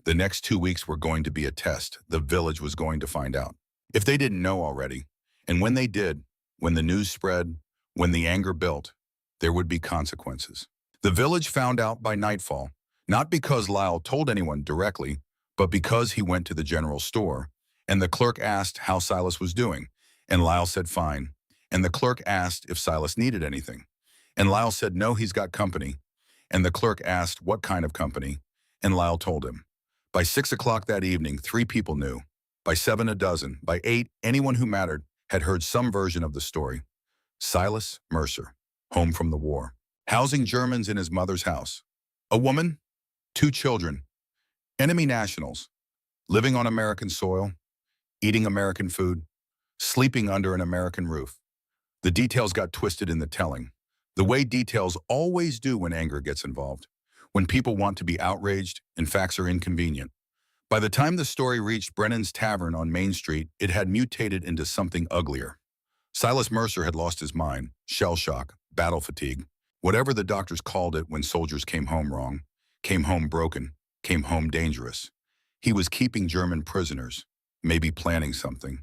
The next 2 weeks were going to be a test. The village was going to find out. If they didn't know already. And when they did, when the news spread, when the anger built, there would be consequences. The village found out by nightfall, not because Lyle told anyone directly, but because he went to the general store, and the clerk asked how Silas was doing, and Lyle said fine, and the clerk asked if Silas needed anything, and Lyle said no, he's got company, and the clerk asked what kind of company, and Lyle told him. By 6 o'clock that evening, 3 people knew. By 7, a dozen. By 8, anyone who mattered had heard some version of the story. Silas Mercer, home from the war, housing Germans in his mother's house. A woman, 2 children, enemy nationals, living on American soil, eating American food, sleeping under an American roof. The details got twisted in the telling, the way details always do when anger gets involved, when people want to be outraged and facts are inconvenient. By the time the story reached Brennan's Tavern on Main Street, it had mutated into something uglier. Silas Mercer had lost his mind, shell shock, battle fatigue, whatever the doctors called it when soldiers came home wrong, came home broken, came home dangerous. He was keeping German prisoners, maybe planning something,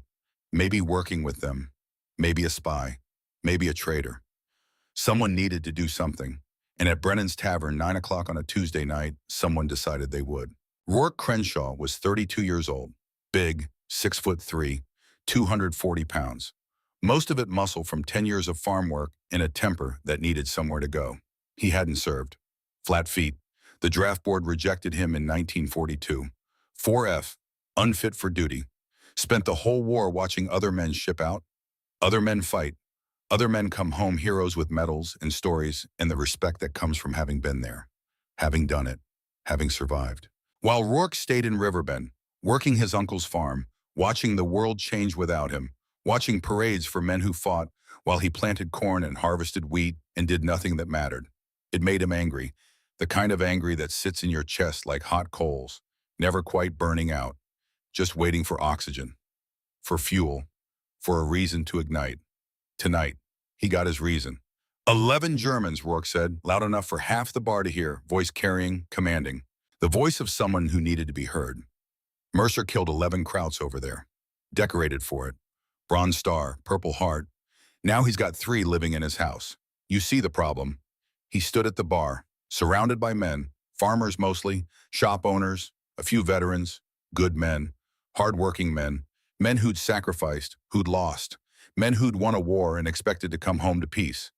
maybe working with them, maybe a spy, maybe a traitor. Someone needed to do something, and at Brennan's Tavern, 9 o'clock on a Tuesday night, someone decided they would. Rourke Crenshaw was 32 years old, big, 6'3", 240 pounds. Most of it muscle from 10 years of farm work and a temper that needed somewhere to go. He hadn't served. Flat feet. The draft board rejected him in 1942. 4F, unfit for duty. Spent the whole war watching other men ship out, other men fight, other men come home heroes with medals and stories and the respect that comes from having been there, having done it, having survived. While Rourke stayed in Riverbend, working his uncle's farm, watching the world change without him, watching parades for men who fought while he planted corn and harvested wheat and did nothing that mattered. It made him angry, the kind of angry that sits in your chest like hot coals, never quite burning out, just waiting for oxygen, for fuel, for a reason to ignite. Tonight, he got his reason. 11 Germans, Rourke said, loud enough for half the bar to hear, voice carrying, commanding. The voice of someone who needed to be heard. Mercer killed 11 Krauts over there. Decorated for it. Bronze Star, Purple Heart. Now he's got 3 living in his house. You see the problem. He stood at the bar, surrounded by men, farmers mostly, shop owners, a few veterans, good men, hard-working men, men who'd sacrificed, who'd lost, men who'd won a war and expected to come home to peace,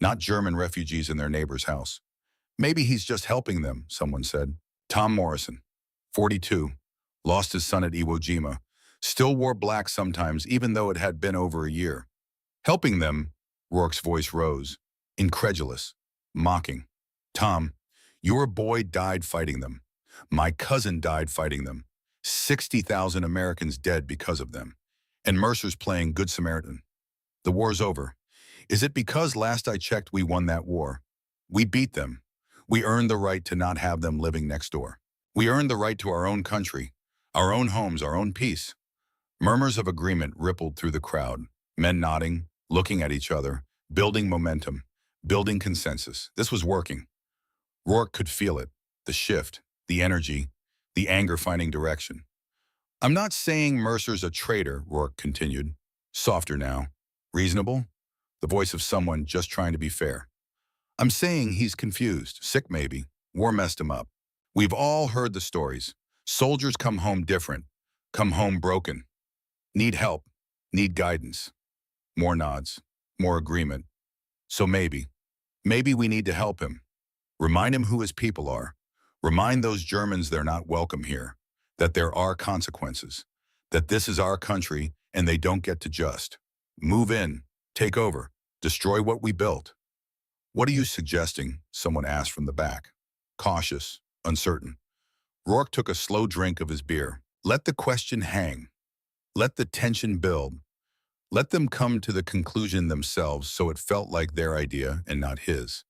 not German refugees in their neighbor's house. Maybe he's just helping them, someone said. Tom Morrison, 42, lost his son at Iwo Jima, still wore black sometimes even though it had been over a year. Helping them, Rourke's voice rose, incredulous, mocking. Tom, your boy died fighting them. My cousin died fighting them. 60,000 Americans dead because of them. And Mercer's playing Good Samaritan. The war's over. Is it because last I checked we won that war? We beat them. We earned the right to not have them living next door. We earned the right to our own country, our own homes, our own peace. Murmurs of agreement rippled through the crowd, men nodding, looking at each other, building momentum, building consensus. This was working. Rourke could feel it, the shift, the energy, the anger finding direction. I'm not saying Mercer's a traitor, Rourke continued, softer now. Reasonable? The voice of someone just trying to be fair. I'm saying he's confused, sick maybe. War messed him up. We've all heard the stories. Soldiers come home different, come home broken. Need help, need guidance. More nods, more agreement. So maybe we need to help him. Remind him who his people are. Remind those Germans they're not welcome here, that there are consequences, that this is our country and they don't get to just move in, take over, destroy what we built. What are you suggesting? Someone asked from the back. Cautious, uncertain. Rourke took a slow drink of his beer. Let the question hang. Let the tension build. Let them come to the conclusion themselves so it felt like their idea and not his.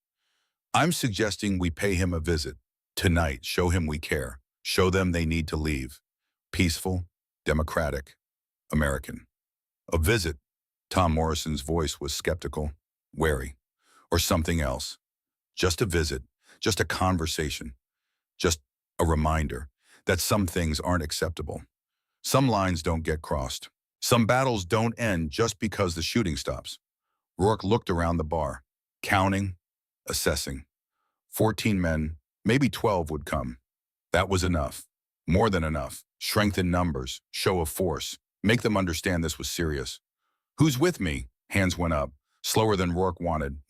I'm suggesting we pay him a visit. Tonight, show him we care. Show them they need to leave. Peaceful, democratic, American. A visit. Tom Morrison's voice was skeptical, wary, or something else. Just a visit, just a conversation, just a reminder that some things aren't acceptable. Some lines don't get crossed. Some battles don't end just because the shooting stops. Rourke looked around the bar, counting, assessing. 14 men, maybe 12 would come. That was enough. More than enough. Strength in numbers, show of force. Make them understand this was serious. Who's with me? Hands went up, slower than Rourke wanted,